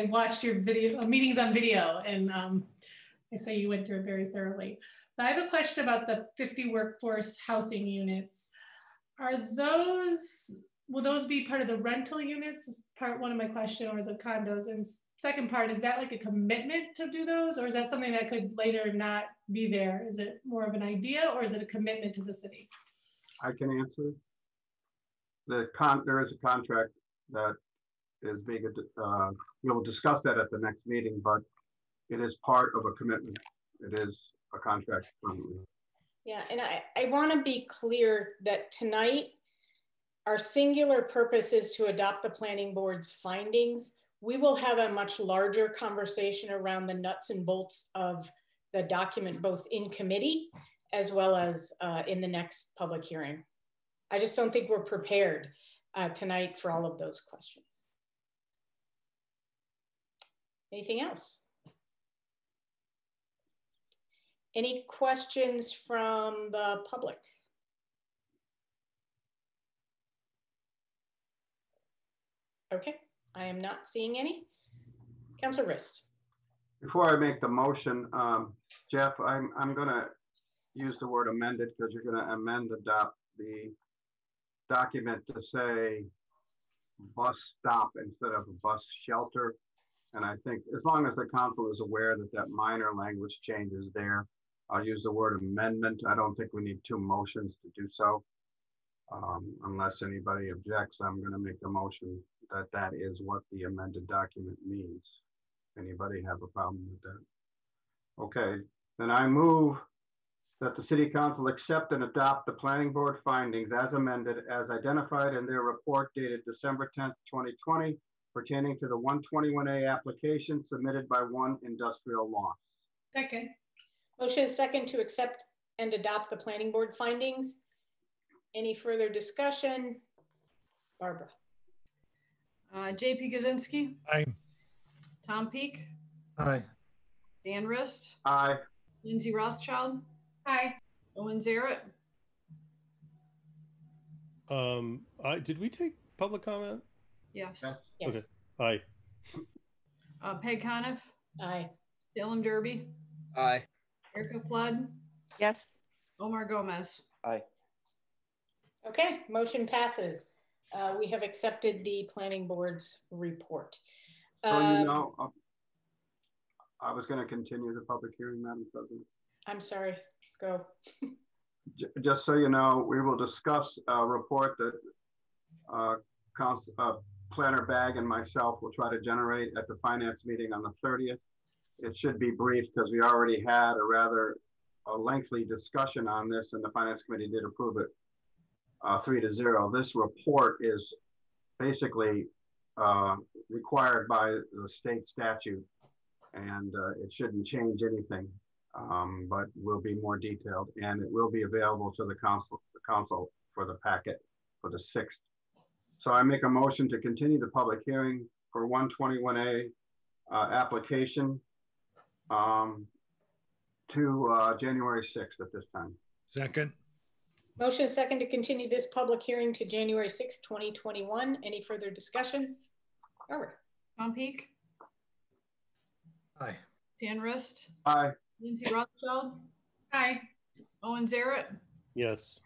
watched your meetings on video, and I say you went through it very thoroughly. But I have a question about the 50 workforce housing units. Will those be part of the rental units? Is part one of my question, or the condos? And second part, is that like a commitment to do those, or is that something that could later not be there? Is it more of an idea, or is it a commitment to the city? I can answer. There is a contract that is being, we'll discuss that at the next meeting, but it is part of a commitment. It is a contract currently. Yeah, and I want to be clear that tonight, our singular purpose is to adopt the planning board's findings. We will have a much larger conversation around the nuts and bolts of the document, both in committee as well as in the next public hearing. I just don't think we're prepared tonight for all of those questions. Anything else? Any questions from the public? Okay, I am not seeing any. Councilor Rist. Before I make the motion, Jeff, I'm gonna use the word amended because you're going to adopt the document to say bus stop instead of bus shelter. And I think as long as the council is aware that that minor language change is there, I'll use the word amendment. I don't think we need two motions to do so. Unless anybody objects, I'm going to make a motion that that is what the amended document means. Anybody have a problem with that? Okay, then I move that the city council accept and adopt the planning board findings as amended as identified in their report dated December 10th, 2020, pertaining to the 121A application submitted by One Industrial Law. Second. Motion is second to accept and adopt the planning board findings. Any further discussion? Barbara. JP Kaczynski. Aye. Tom Peak. Aye. Dan Rist. Aye. Lindsay Rothschild. Aye. Owen Zarrett. Did we take public comment? Yes. Yes. Okay. Aye. Peg Coniff. Aye. Salem Derby. Aye. Erica Flood. Yes. Omar Gomez. Aye. Okay, motion passes. We have accepted the planning board's report. So you know, I was going to continue the public hearing, Madam President. I'm sorry, go. Just so you know, we will discuss a report that Planner Bag and myself will try to generate at the finance meeting on the 30th. It should be brief because we already had a rather lengthy discussion on this and the finance committee did approve it 3-0. This report is basically required by the state statute and it shouldn't change anything, but will be more detailed and it will be available to the council for the packet for the 6th. So I make a motion to continue the public hearing for 121A application to January 6th at this time. Second. Motion is second to continue this public hearing to January 6th, 2021. Any further discussion? Barbara. Tom Peak. Aye. Dan Rist. Aye. Lindsay Rothschild. Aye. Owen Zarrett. Yes.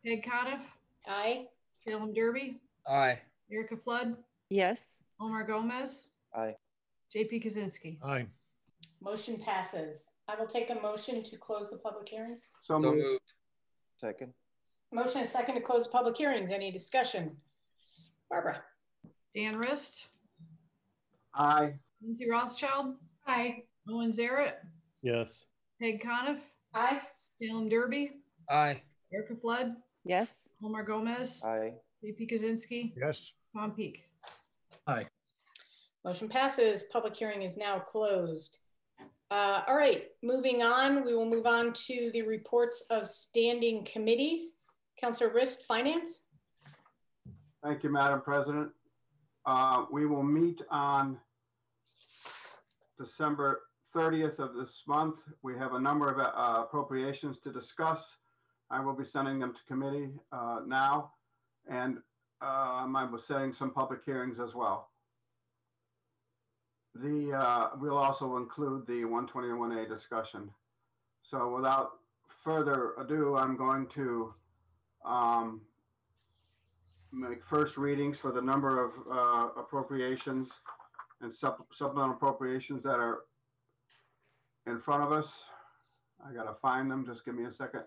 Peg Coniff. Aye. Salem Derby. Aye. Erica Flood. Yes. Omar Gomez. Aye. JP Kaczynski. Aye. Motion passes. I will take a motion to close the public hearings. So So moved. moved. Second. Motion is second to close the public hearings. Any discussion? Barbara. Dan Rist. Aye. Lindsay Rothschild. Aye. Owen Zarrett. Yes. Peg Coniff. Aye. Salem Derby. Aye. Erica Flood. Yes. Omar Gomez. Aye. JP Kaczynski. Yes. Tom Peak. Aye. Motion passes. Public hearing is now closed. All right, moving on. We will move on to the reports of standing committees. Councilor Rist, Finance. Thank you, Madam President. We will meet on December 30th of this month. We have a number of appropriations to discuss. I will be sending them to committee now, and I was setting some public hearings as well. We'll also include the 121A discussion. So without further ado, I'm going to make first readings for the number of appropriations and supplemental appropriations that are in front of us. I gotta find them, just give me a second.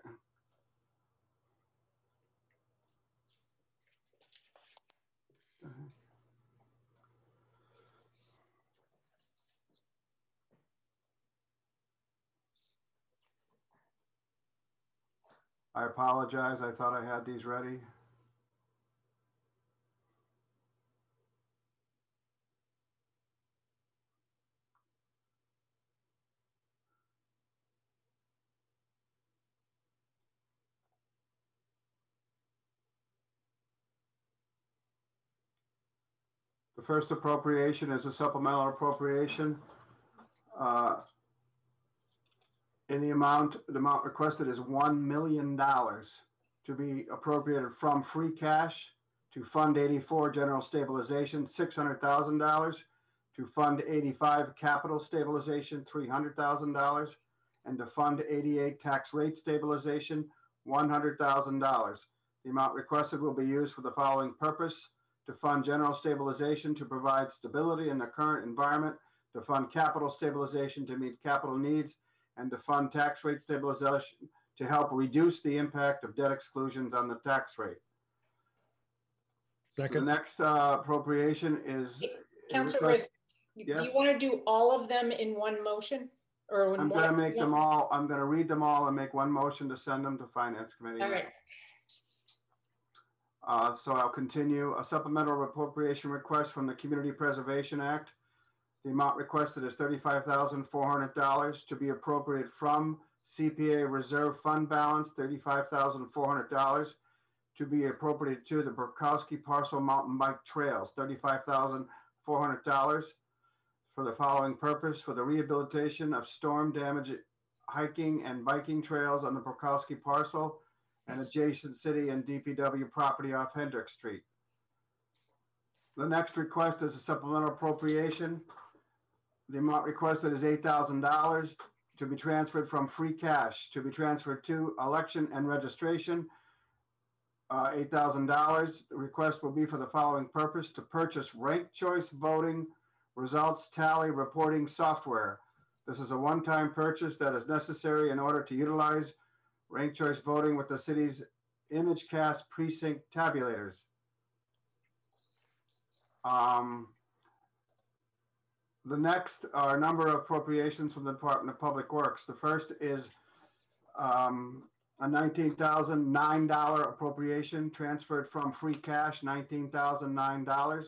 I apologize, I thought I had these ready. The first appropriation is a supplemental appropriation. In the amount requested is $1 million to be appropriated from free cash to Fund 84 General Stabilization, $600,000, to Fund 85 Capital Stabilization, $300,000, and to fund ADA tax rate stabilization, $100,000. The amount requested will be used for the following purpose: to fund general stabilization to provide stability in the current environment, to fund capital stabilization to meet capital needs, and to fund tax rate stabilization to help reduce the impact of debt exclusions on the tax rate. Second. The next appropriation is... Councilor Rice, yes? do you want to do all of them in one motion? Or in I'm one, going to make them all, I'm going to read them all and make one motion to send them to Finance Committee. all right. So I'll continue. A supplemental appropriation request from the Community Preservation Act. The amount requested is $35,400 to be appropriated from CPA Reserve Fund Balance, $35,400 to be appropriated to the Burkowski Parcel Mountain Bike Trails, $35,400 for the following purpose: for the rehabilitation of storm damaged hiking and biking trails on the Burkowski Parcel and adjacent city and DPW property off Hendrick Street. The next request is a supplemental appropriation. The amount requested is $8,000 to be transferred from free cash to be transferred to election and registration. $8,000. The request will be for the following purpose: to purchase ranked choice voting results tally reporting software. This is a one-time purchase that is necessary in order to utilize ranked choice voting with the city's ImageCast precinct tabulators. The next are a number of appropriations from the Department of Public Works. The first is a $19,009 appropriation transferred from free cash, $19,009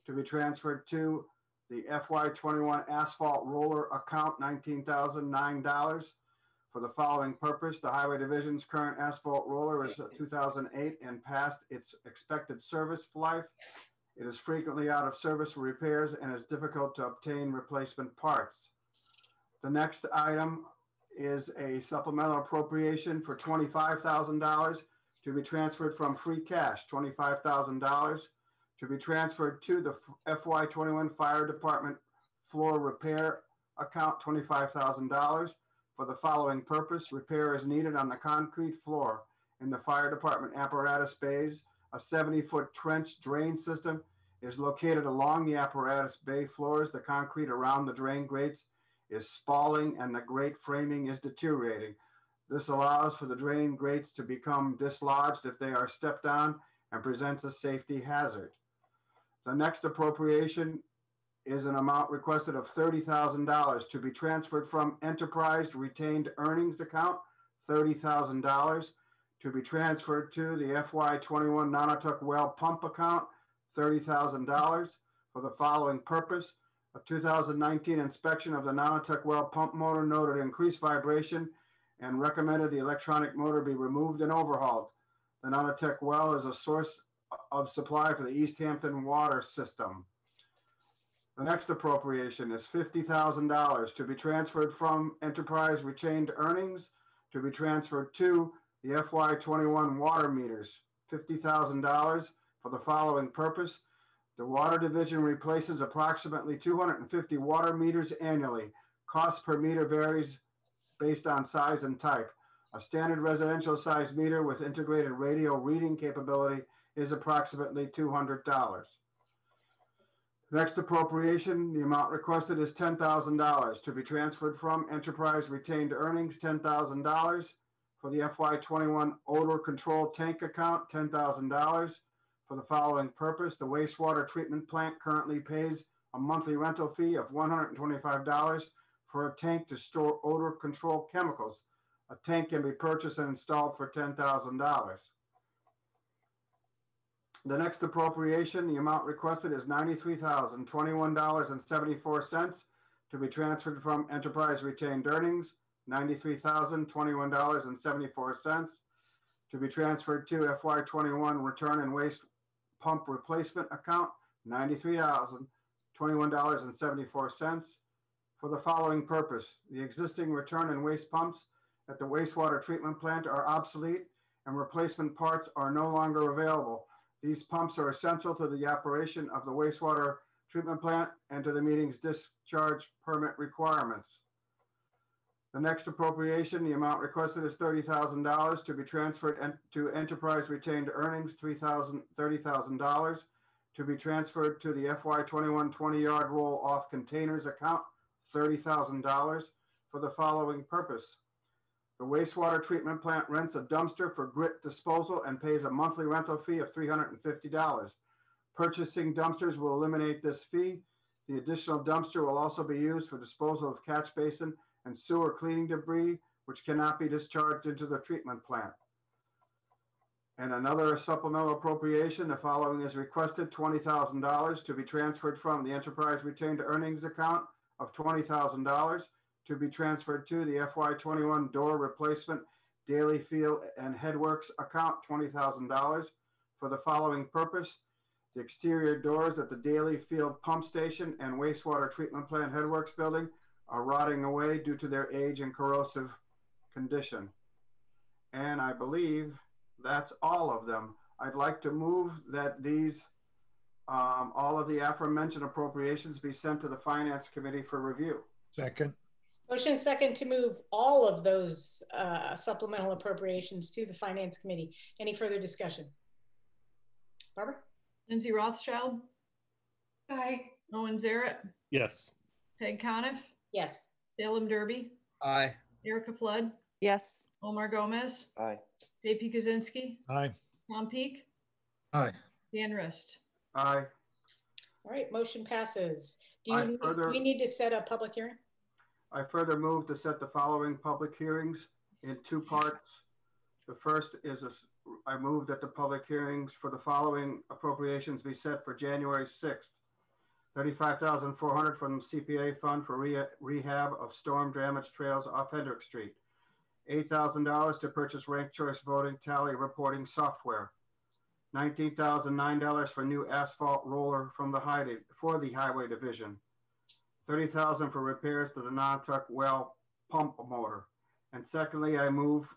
to be transferred to the FY21 asphalt roller account, $19,009 for the following purpose. The Highway Division's current asphalt roller is 2008 and past its expected service life. It is frequently out of service for repairs and is difficult to obtain replacement parts. The next item is a supplemental appropriation for $25,000 to be transferred from free cash, $25,000 to be transferred to the FY21 Fire Department floor repair account, $25,000 for the following purpose. Repair is needed on the concrete floor in the fire department apparatus bays. A 70-foot trench drain system is located along the apparatus bay floors. The concrete around the drain grates is spalling and the grate framing is deteriorating. This allows for the drain grates to become dislodged if they are stepped on and presents a safety hazard. The next appropriation is an amount requested of $30,000 to be transferred from enterprise retained earnings account, $30,000 to be transferred to the FY21 Nonotuck Well Pump account, $30,000 for the following purpose. A 2019 inspection of the Nonotuck Well Pump motor noted increased vibration and recommended the electronic motor be removed and overhauled. The Nonotuck Well is a source of supply for the Easthampton water system. The next appropriation is $50,000 to be transferred from enterprise retained earnings to be transferred to the FY21 water meters, $50,000 for the following purpose. The Water Division replaces approximately 250 water meters annually. Cost per meter varies based on size and type. A standard residential size meter with integrated radio reading capability is approximately $200. Next appropriation, the amount requested is $10,000 to be transferred from enterprise retained earnings, $10,000 for the FY21 odor control tank account, $10,000 for the following purpose. The wastewater treatment plant currently pays a monthly rental fee of $125 for a tank to store odor control chemicals. A tank can be purchased and installed for $10,000. The next appropriation, the amount requested is $93,021.74 to be transferred from enterprise retained earnings, $93,021.74 to be transferred to FY21 return and waste pump replacement account, $93,021.74 for the following purpose. The existing return and waste pumps at the wastewater treatment plant are obsolete and replacement parts are no longer available. These pumps are essential to the operation of the wastewater treatment plant and to the meeting's discharge permit requirements. The next appropriation, the amount requested is $30,000 to be transferred to enterprise retained earnings, $30,000 to be transferred to the FY 21 20-yard roll-off containers account, $30,000 for the following purpose. The wastewater treatment plant rents a dumpster for grit disposal and pays a monthly rental fee of $350. Purchasing dumpsters will eliminate this fee. The additional dumpster will also be used for disposal of catch basin and sewer cleaning debris, which cannot be discharged into the treatment plant. And another supplemental appropriation, the following is requested, $20,000 to be transferred from the enterprise retained earnings account of $20,000 to be transferred to the FY 21 door replacement daily field and headworks account, $20,000 for the following purpose. The exterior doors at the daily field pump station and wastewater treatment plant headworks building are rotting away due to their age and corrosive condition. And I believe that's all of them. I'd like to move that these, all of the aforementioned appropriations be sent to the Finance Committee for review. Second. Motion is second to move all of those supplemental appropriations to the Finance Committee. Any further discussion? Barbara? Lindsay Rothschild. Aye. Owen Zaret. Yes. Peg Coniff. Yes. Salem Derby. Aye. Erica Flood. Yes. Omar Gomez. Aye. JP Kaczynski. Aye. Tom Peak. Aye. Dan Rist. Aye. All right, motion passes. Do we need to set a public hearing? I further move to set the following public hearings in two parts. The first is I move that the public hearings for the following appropriations be set for January 6th. $35,400 from the CPA fund for rehab of storm damage trails off Hendrick Street. $8,000 to purchase ranked choice voting tally reporting software. $19,009 for new asphalt roller from the highway division. $30,000 for repairs to the Nantucket well pump motor. And secondly, I move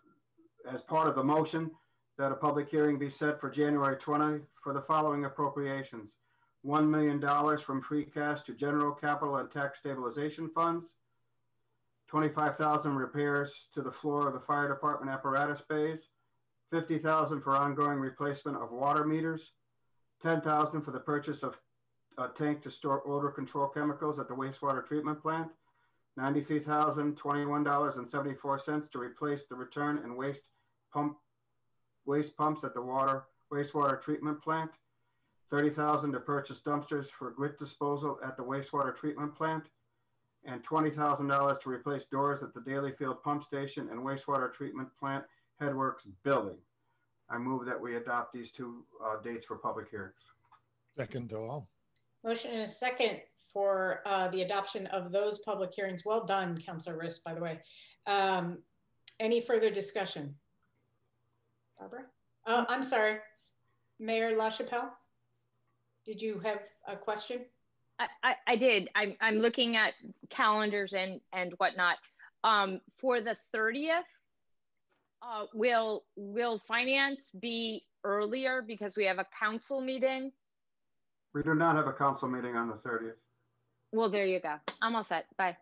as part of the motion that a public hearing be set for January 20 for the following appropriations. $1 million from free cash to general capital and tax stabilization funds. $25,000 repairs to the floor of the fire department apparatus bays. $50,000 for ongoing replacement of water meters. $10,000 for the purchase of a tank to store odor control chemicals at the wastewater treatment plant. $93,021.74 to replace the return and waste pumps at the wastewater treatment plant. $30,000 to purchase dumpsters for grit disposal at the wastewater treatment plant, and $20,000 to replace doors at the Daily Field pump station and wastewater treatment plant headworks building. I move that we adopt these two dates for public hearings. Second to all. Motion and a second for the adoption of those public hearings. Well done, Councilor Rist, by the way. Any further discussion? Barbara? I'm sorry, Mayor LaChapelle, did you have a question? I did. I'm looking at calendars and whatnot. For the 30th, will finance be earlier because we have a council meeting? We do not have a council meeting on the 30th. Well, there you go. I'm all set. Bye.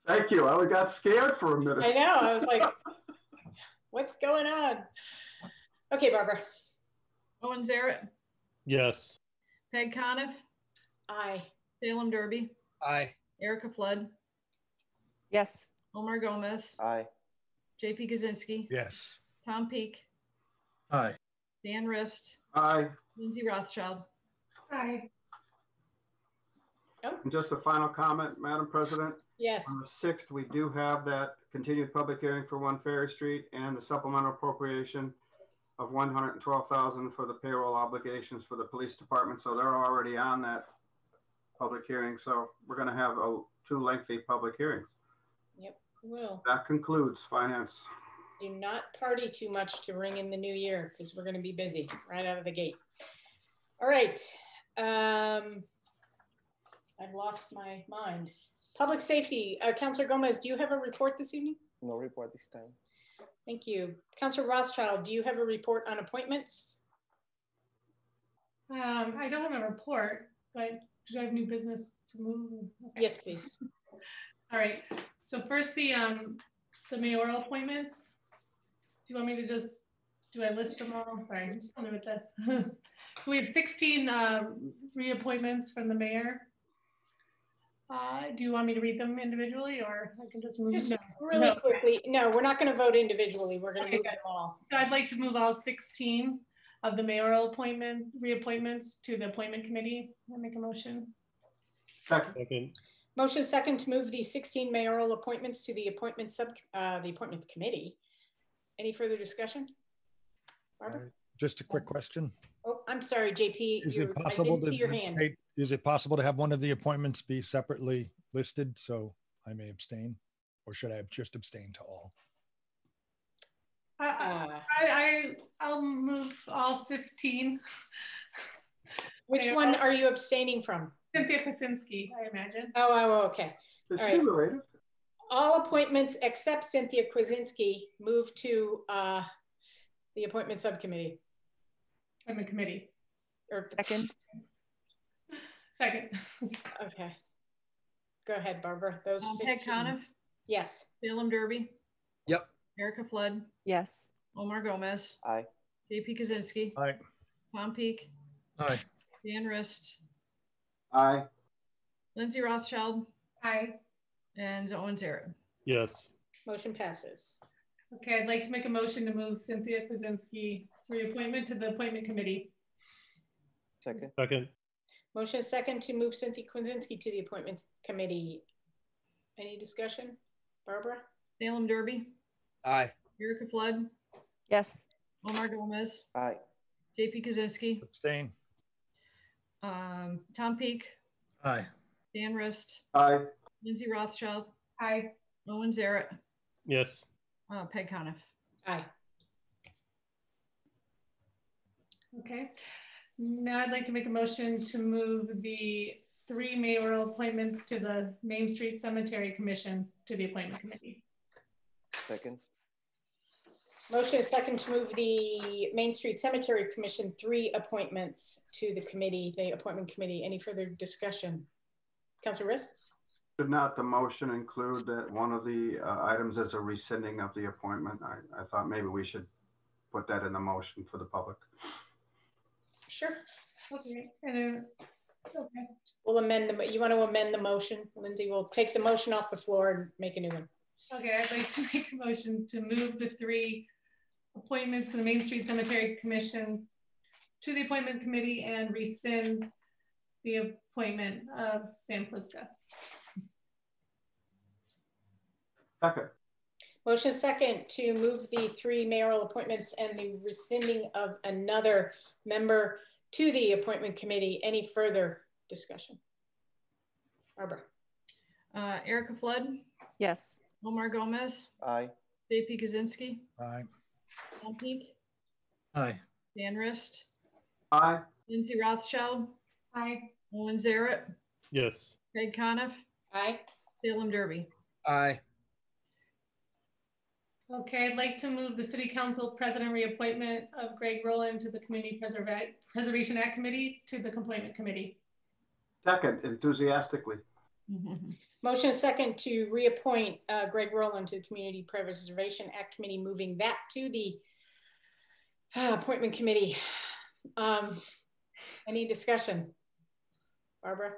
Thank you. I got scared for a minute. I know. I was like, what's going on? Okay, Barbara. Owen Zaret. Yes. Peg Coniff. Aye. Salem Derby. Aye. Erica Flood. Yes. Omar Gomez. Aye. JP Kaczynski. Yes. Tom Peak. Aye. Dan Rist. Aye. Lindsay Rothschild. Aye. And just a final comment, Madam President. Yes. On the 6th, we do have that continued public hearing for 1 Ferry Street and the supplemental appropriation of $112,000 for the payroll obligations for the police department. So they're already on that public hearing. So we're going to have 2 lengthy public hearings. Yep, we will. That concludes finance. Do not party too much to ring in the new year because we're going to be busy right out of the gate. All right. I've lost my mind. Public safety. Councilor Gomez, do you have a report this evening? No report this time. Thank you. Councilor Rothschild, do you have a report on appointments? I don't have a report, but do I have new business to move? Okay. Yes, please. All right. So first, the mayoral appointments. Do you want me to just, do I list them all? Sorry, I'm just new with this. So we have 16 reappointments from the mayor. Do you want me to read them individually, or I can just move? Just really quickly. No, we're not going to vote individually. We're going to move them all. So I'd like to move all 16 of the mayoral reappointments to the appointment committee. I'll make a motion. Second. Motion second to move the 16 mayoral appointments to the appointments committee. Any further discussion? Barbara? Just a quick question. Oh, I'm sorry, JP. Is it possible to see your hand? Is it possible to have one of the appointments be separately listed so I may abstain, or should I have just abstained to all? I'll move all 15. Which one are you abstaining from? Cynthia Kwinzinski, I imagine. Oh, okay. Is she related? All appointments except Cynthia Kwinzinski move to the appointment subcommittee. Appointment committee. Or second. Second. Okay. Go ahead, Barbara. Those Peg Coniff? Yes. Salem Derby? Yep. Erica Flood? Yes. Omar Gomez? Aye. JP Kaczynski? Aye. Tom Peak? Aye. Dan Rist? Aye. Lindsay Rothschild? Aye. And Owen Zaret? Yes. Motion passes. Okay, I'd like to make a motion to move Cynthia Kwinzinski's reappointment to the appointment committee. Second. Second. Motion second to move Cynthia Kwinzinski to the appointments committee. Any discussion? Barbara? Salem Derby? Aye. Erica Flood? Yes. Omar Gomez? Aye. JP Kaczynski? Abstain. Tom Peak? Aye. Dan Rist? Aye. Lindsay Rothschild? Aye. Owen Zaret? Yes. Peg Coniff? Aye. Okay. Now I'd like to make a motion to move the 3 mayoral appointments to the Main Street Cemetery Commission to the appointment committee. Second. Motion is second to move the Main Street Cemetery Commission 3 appointments to the committee, the appointment committee. Any further discussion? Councilor Riss? Should not the motion include that one of the items as a rescinding of the appointment? I thought maybe we should put that in the motion for the public. Sure. Okay. And okay. We'll amend the, you want to amend the motion? Lindsay will take the motion off the floor and make a new one. Okay, I'd like to make a motion to move the 3 appointments to the Main Street Cemetery Commission to the appointment committee and rescind the appointment of Sam Pliska. Second. Motion second to move the 3 mayoral appointments and the rescinding of another member to the appointment committee. Any further discussion? Barbara? Erica Flood? Yes. Omar Gomez? Aye. JP Kaczynski? Aye. Tom Peak? Aye. Dan Rist? Aye. Lindsay Rothschild? Aye. Owen Zaret? Yes. Peg Coniff? Aye. Salem Derby? Aye. Okay, I'd like to move the City Council President reappointment of Greg Rowland to the Community Preservation Act Committee to the Appointment Committee. Second, enthusiastically. Motion second to reappoint Greg Rowland to the Community Preservation Act Committee, moving that to the appointment committee. Any discussion? Barbara?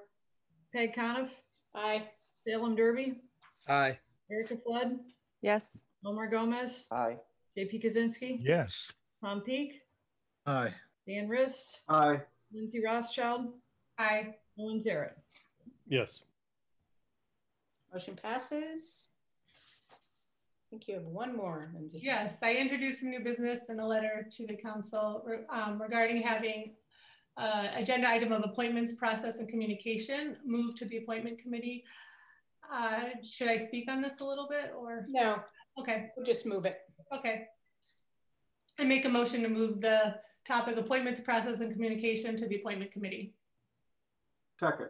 Peg Coniff? Aye. Salem Derby? Aye. Erica Flood? Yes. Omar Gomez? Aye. JP Kaczynski? Yes. Tom Peak? Aye. Dan Rist? Aye. Lindsay Rothschild? Aye. Owen Zaret? Yes. Motion passes. I think you have one more, Lindsay. Yes, I introduced some new business in a letter to the council regarding having agenda item of appointments, process, and communication moved to the appointment committee. Should I speak on this a little bit or? No. Okay. We'll just move it. Okay. I make a motion to move the topic appointments, process, and communication to the appointment committee. Second.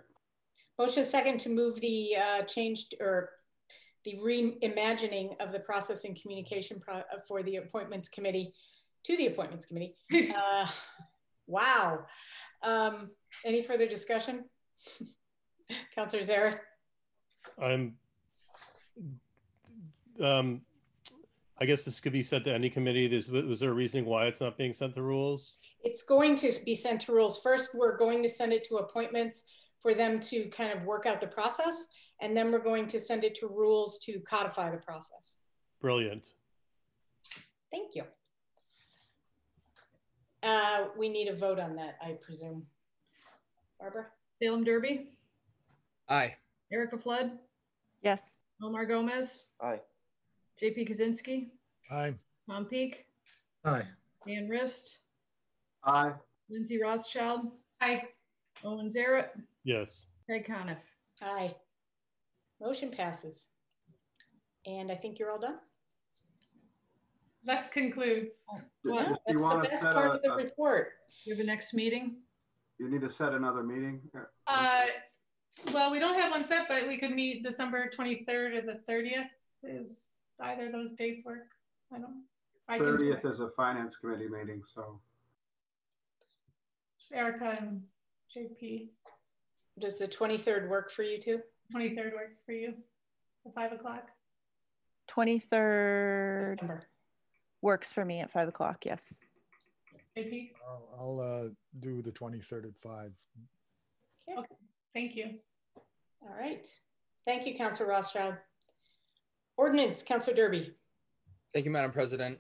Motion second to move the changed or the reimagining of the process and communication for the appointments committee to the appointments committee. Wow. Any further discussion? Councilor Zaret? I'm I guess this could be sent to any committee. Was there a reasoning why it's not being sent to rules? It's going to be sent to rules. First, we're going to send it to appointments for them to kind of work out the process. And then we're going to send it to rules to codify the process. Brilliant. Thank you. We need a vote on that, I presume. Barbara? Salem Derby, Aye. Erica Flood, Yes. Omar Gomez, Aye. JP Kaczynski, Aye. Tom Peak, Aye. Dan Rist, Aye. Lindsay Rothschild, Aye. Owen Zaret, Yes. Peg Coniff. Aye. Motion passes. And I think you're all done. This concludes. Well, Yeah, You that's the wanna best set part of the report. you have a next meeting? You need to set another meeting. Well, we don't have one set, but we could meet December 23rd or the 30th. Is either of those dates work? I can. 30th is a finance committee meeting, so. Erica and JP. Does the 23rd work for you too? 23rd work for you? At 5 o'clock? 23rd December. works for me at 5 o'clock. Yes. JP? I'll do the 23rd at 5. Okay. Thank you. All right. Thank you, Councilor Rothschild. Ordinance, Councilor Derby. Thank you, Madam President.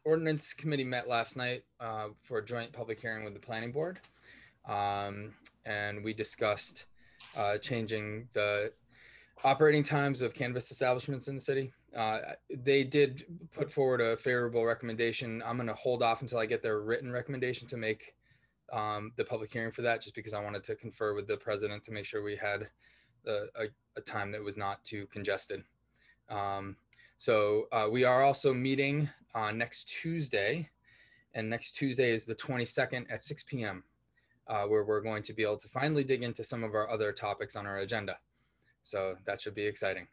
Ordinance Committee met last night for a joint public hearing with the Planning Board. And we discussed changing the operating times of cannabis establishments in the city. They did put forward a favorable recommendation. I'm going to hold off until I get their written recommendation to make the public hearing for that, just because I wanted to confer with the president to make sure we had a time that was not too congested. So we are also meeting next Tuesday, and next Tuesday is the 22nd at 6 p.m. Where we're going to be able to finally dig into some of our other topics on our agenda. So that should be exciting.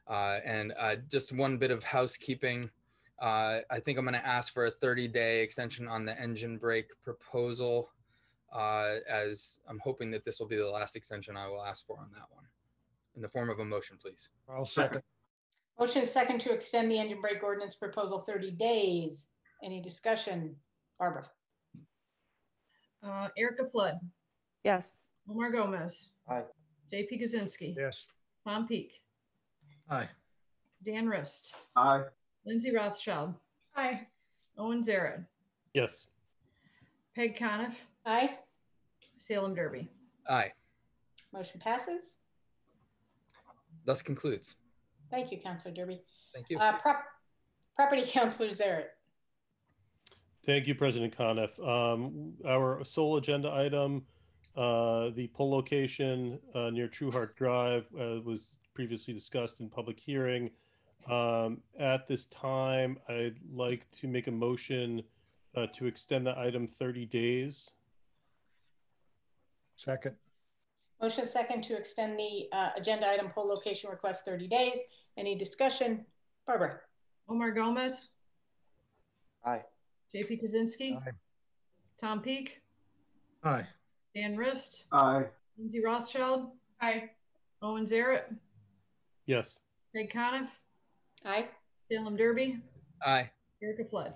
And just one bit of housekeeping. I think I'm going to ask for a 30-day extension on the engine brake proposal, as I'm hoping that this will be the last extension I will ask for on that one. In the form of a motion, please. I'll second. Motion is second to extend the engine brake ordinance proposal 30 days. Any discussion? Barbara? Erica Flood, Yes. Omar Gomez, Aye. JP Kaczynski, Yes. Tom Peak, Aye. Dan Rist, Aye. Lindsay Rothschild, Aye. Owen Zaret, Yes. Peg Coniff, Aye. Salem Derby. Aye. Motion passes. Thus concludes. Thank you, Councilor Derby. Thank you. Property Councilor Zaret. Thank you, President Coniff. Our sole agenda item, the poll location near True Heart Drive, was previously discussed in public hearing. At this time, I'd like to make a motion to extend the item 30 days. Second. Motion second to extend the agenda item poll location request 30 days. Any discussion? Barbara? Omar Gomez, Aye. JP Kaczynski, Aye. Tom Peak, Aye. Dan Rist, Aye. Lindsay Rothschild, Aye. Owen Zaret, Yes. Peg Coniff, Aye. Salem Derby, Aye. Erica Flood.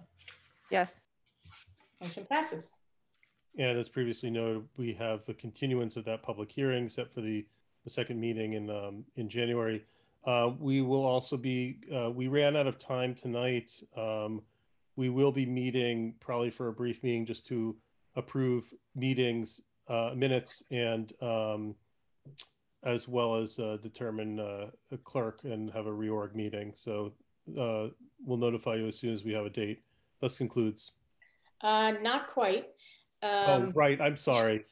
Yes. Motion passes. And as previously noted, we have a continuance of that public hearing set for the second meeting in January. We will also be, we ran out of time tonight. We will be meeting probably for a brief meeting just to approve meetings, minutes, and as well as determine a clerk and have a reorg meeting. So we'll notify you as soon as we have a date. Thus concludes. Not quite. Oh, right. I'm sorry.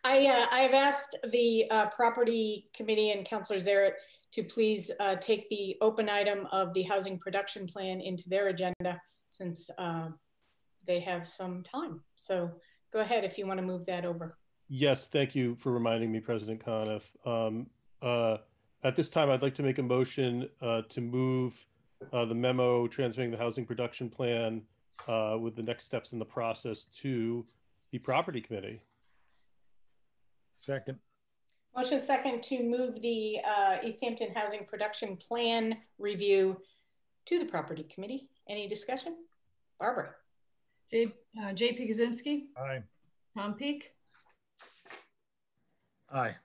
I've asked the property committee and Councilor Zaret to please take the open item of the housing production plan into their agenda, since they have some time. So go ahead if you want to move that over. Yes, thank you for reminding me, President Coniff. At this time, I'd like to make a motion to move the memo transmitting the housing production plan with the next steps in the process to the property committee. Second. Motion second to move the Easthampton Housing Production Plan review to the Property Committee. Any discussion? Barbara. J.P. Kwinzinski. Aye. Tom Peak. Aye.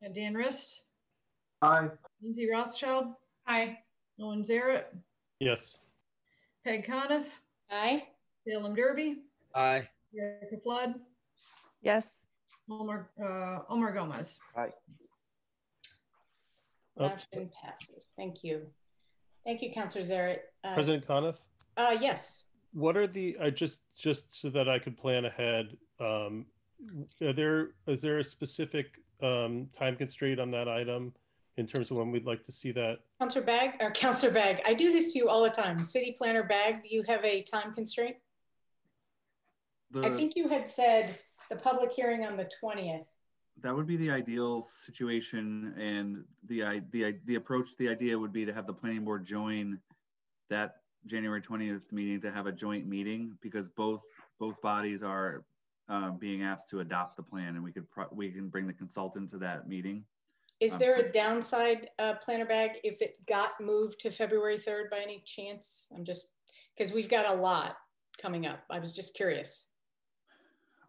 And Dan Rist. Aye. Lindsay Rothschild. Aye. Owen Zaret. Yes. Peg Coniff. Aye. Salem Derby. Aye. Erica Flood. Yes. Omar Gomez. Aye. Motion passes. Thank you. Thank you, Councilor Zaret. President Coniff? Yes. What are the, just so that I could plan ahead, is there a specific time constraint on that item in terms of when we'd like to see that? Councilor Bagg, I do this to you all the time. City Planner Bagg, do you have a time constraint? I think you had said the public hearing on the 20th. That would be the ideal situation, and the approach, the idea would be to have the planning board join that January 20th meeting to have a joint meeting, because both bodies are being asked to adopt the plan, and we can bring the consultant to that meeting. Is there a downside, Planner Bagg, if it got moved to February 3rd by any chance? I'm just, because we've got a lot coming up. I was just curious.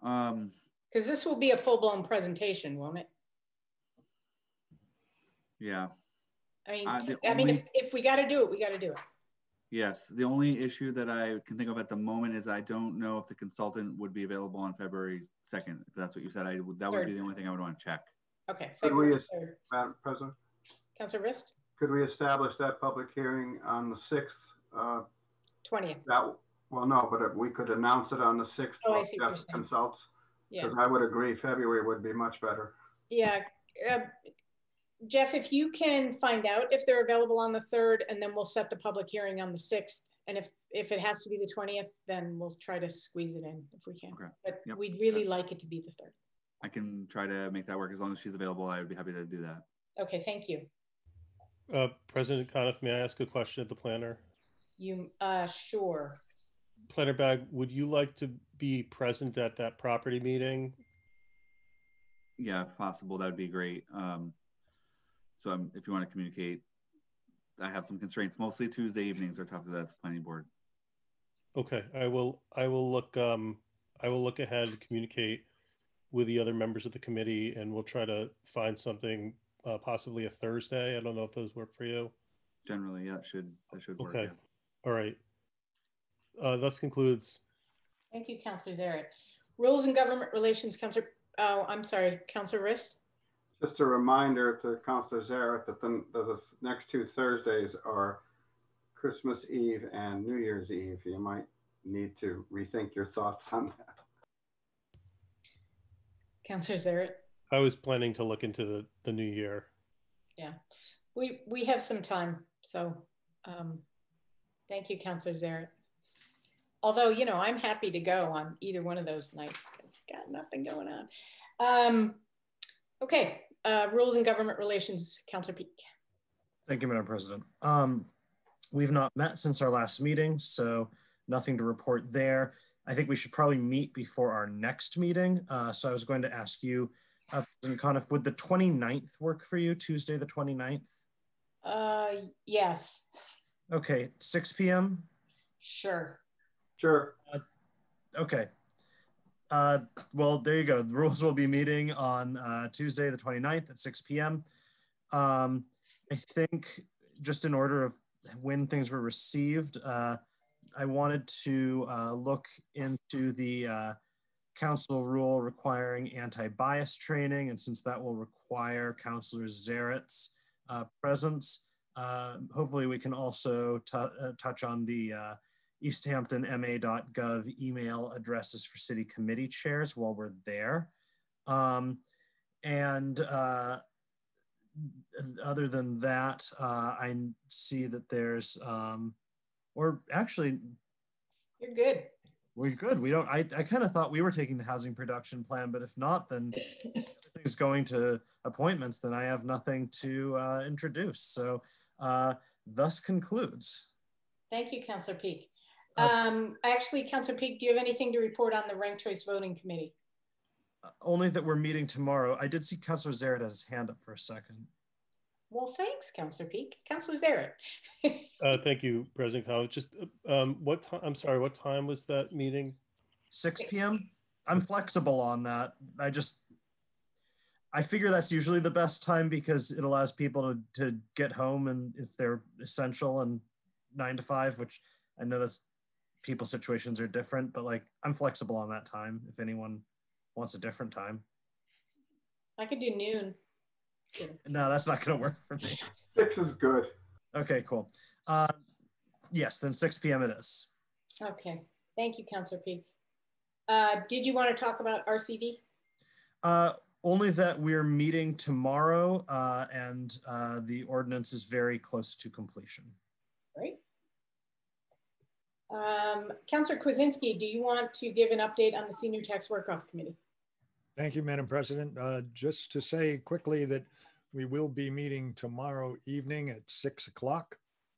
Because this will be a full-blown presentation, won't it? Yeah. I mean, if we got to do it, we got to do it. Yes. The only issue that I can think of at the moment is I don't know if the consultant would be available on February 2nd. If that's what you said, that would be the only thing I would want to check. Okay. Madam President? Councilor Rist? Could we establish that public hearing on the 6th? 20th. Well, no, but we could announce it on the 6th. Oh, I see what you're just saying. consults. Yeah. Because I would agree February would be much better. Yeah. Jeff, if you can find out if they're available on the 3rd, and then we'll set the public hearing on the 6th. And if it has to be the 20th, then we'll try to squeeze it in if we can. Okay. But we'd really like it to be the 3rd. I can try to make that work as long as she's available. I would be happy to do that. Okay, thank you. President Coniff, may I ask a question of the planner? Sure. Planner Bagg, would you like to be present at that property meeting? Yeah, if possible, that would be great. So if you want to communicate, I have some constraints. Mostly Tuesday evenings are tough. That's planning board. Okay, I will look ahead and communicate with the other members of the committee, and we'll try to find something, possibly a Thursday. I don't know if those work for you. Generally, yeah, that should work. Okay. Yeah. All right. Thus concludes. Thank you, Councilor Zaret. Rules and Government Relations, Councilor Rist. Just a reminder to Councilor Zaret that the next 2 Thursdays are Christmas Eve and New Year's Eve. You might need to rethink your thoughts on that. Councilor Zaret. I was planning to look into the new year. Yeah, we have some time, so thank you, Councilor Zaret. Although, you know, I'm happy to go on either one of those nights. It's got nothing going on. Okay, Rules and Government Relations, Councilor Peak. Thank you, Madam President. We've not met since our last meeting, so nothing to report there. I think we should probably meet before our next meeting. So I was going to ask you, President Coniff, would the 29th work for you, Tuesday the 29th? Yes. Okay, 6 p.m.? Sure. Sure. Okay. Well, there you go. The rules will be meeting on Tuesday the 29th at 6 p.m. I think just in order of when things were received, I wanted to look into the council rule requiring anti-bias training, and since that will require Councilor Zaret's presence, hopefully we can also touch on the easthamptonma.gov email addresses for city committee chairs while we're there. Other than that, I see that there's, or actually, you're good. We're good. We don't, I kind of thought we were taking the housing production plan, but if not, then everything's going to appointments, then I have nothing to introduce. So thus concludes. Thank you, Councilor Peak. Actually, Councilor Peak, do you have anything to report on the Ranked Choice Voting Committee? only that we're meeting tomorrow. I did see Councilor Zaret has his hand up for a second. Well, thanks, Councilor Peak. Councilor Zaret. Thank you, President Collins. Just what time? I'm sorry. What time was that meeting? 6 p.m. I'm flexible on that. I figure that's usually the best time because it allows people to get home and if they're essential, and 9 to 5, which I know that's people's situations are different, but like I'm flexible on that time if anyone wants a different time. I could do noon. No, that's not going to work for me. 6 is good. Okay, cool. Yes, then 6 p.m. it is. Okay, thank you, Councilor Peak. Did you want to talk about RCV? Only that we're meeting tomorrow and the ordinance is very close to completion. Great. Councilor Kwinzinski, do you want to give an update on the Senior Tax Work-Off Committee? Thank you, Madam President. Just to say quickly that we will be meeting tomorrow evening at 6 o'clock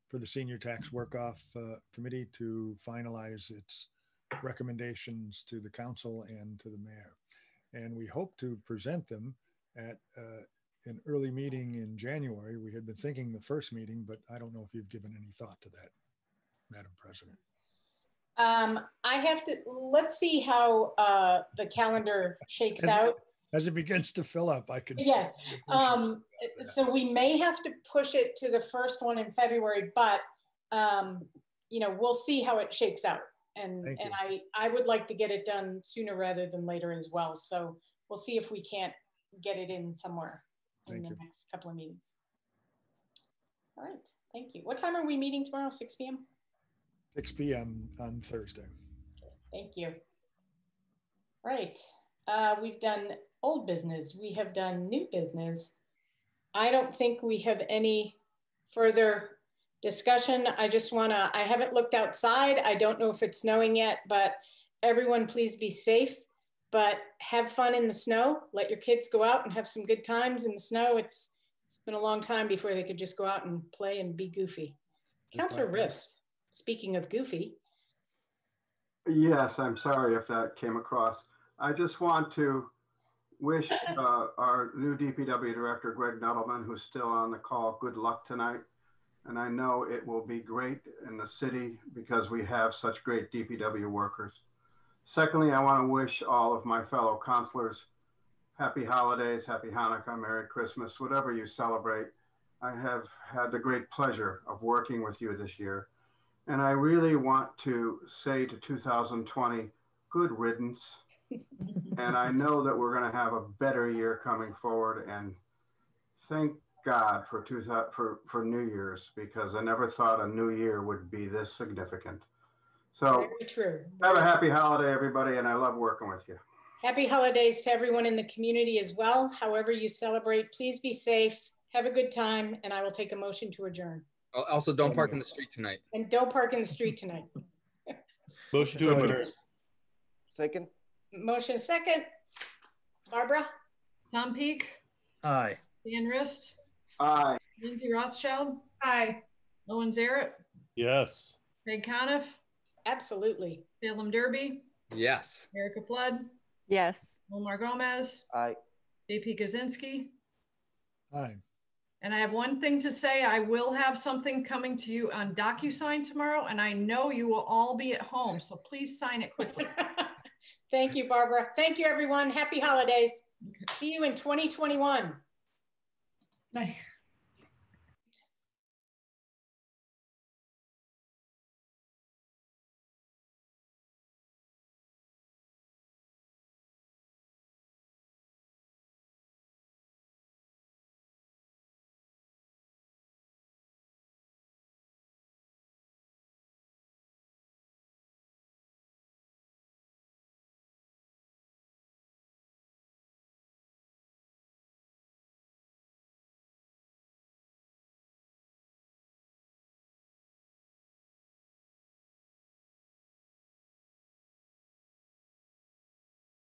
for the Senior Tax Work-Off Committee to finalize its recommendations to the council and to the mayor. And we hope to present them at an early meeting in January. We had been thinking the first meeting, but I don't know if you've given any thought to that, Madam President. Let's see how the calendar shakes out. As it begins to fill up, I could. Yes. So we may have to push it to the first one in February, but you know, we'll see how it shakes out. And I would like to get it done sooner rather than later as well. So we'll see if we can't get it in somewhere in the next couple of meetings. All right, thank you. What time are we meeting tomorrow? 6 p.m. 6 p.m. on Thursday. Thank you. Right. We've done old business. We have done new business. I don't think we have any further discussion. I haven't looked outside. I don't know if it's snowing yet, but everyone please be safe, but have fun in the snow. Let your kids go out and have some good times in the snow. It's been a long time before they could just go out and play and be goofy. Councilor Rist, speaking of goofy. Yes, I'm sorry if that came across. I just want to wish our new DPW director, Greg Nuttleman, who's still on the call, good luck tonight. And I know it will be great in the city because we have such great DPW workers. Secondly, I want to wish all of my fellow councilors happy holidays, happy Hanukkah, Merry Christmas, whatever you celebrate. I have had the great pleasure of working with you this year. And I really want to say to 2020, good riddance. And I know that we're going to have a better year coming forward. And thank God for New Year's, because I never thought a new year would be this significant. So very true. Have a happy holiday, everybody, and I love working with you. Happy holidays to everyone in the community as well. However you celebrate, please be safe, have a good time, and I will take a motion to adjourn. Also, don't park in the street tonight. And don't park in the street tonight. Motion to adjourn. Second. Motion second. Barbara? Tom Peak? Aye. Dan Rist? Aye. Lindsay Rothschild? Aye. Owen Zaret? Yes. Craig Conniff? Absolutely. Salem Derby? Yes. Erica Flood? Yes. Omar Gomez? Aye. JP Kaczynski? Aye. And I have one thing to say. I will have something coming to you on DocuSign tomorrow, and I know you will all be at home, so please sign it quickly. Thank you, Barbara. Thank you, everyone. Happy holidays. Okay. See you in 2021. Bye.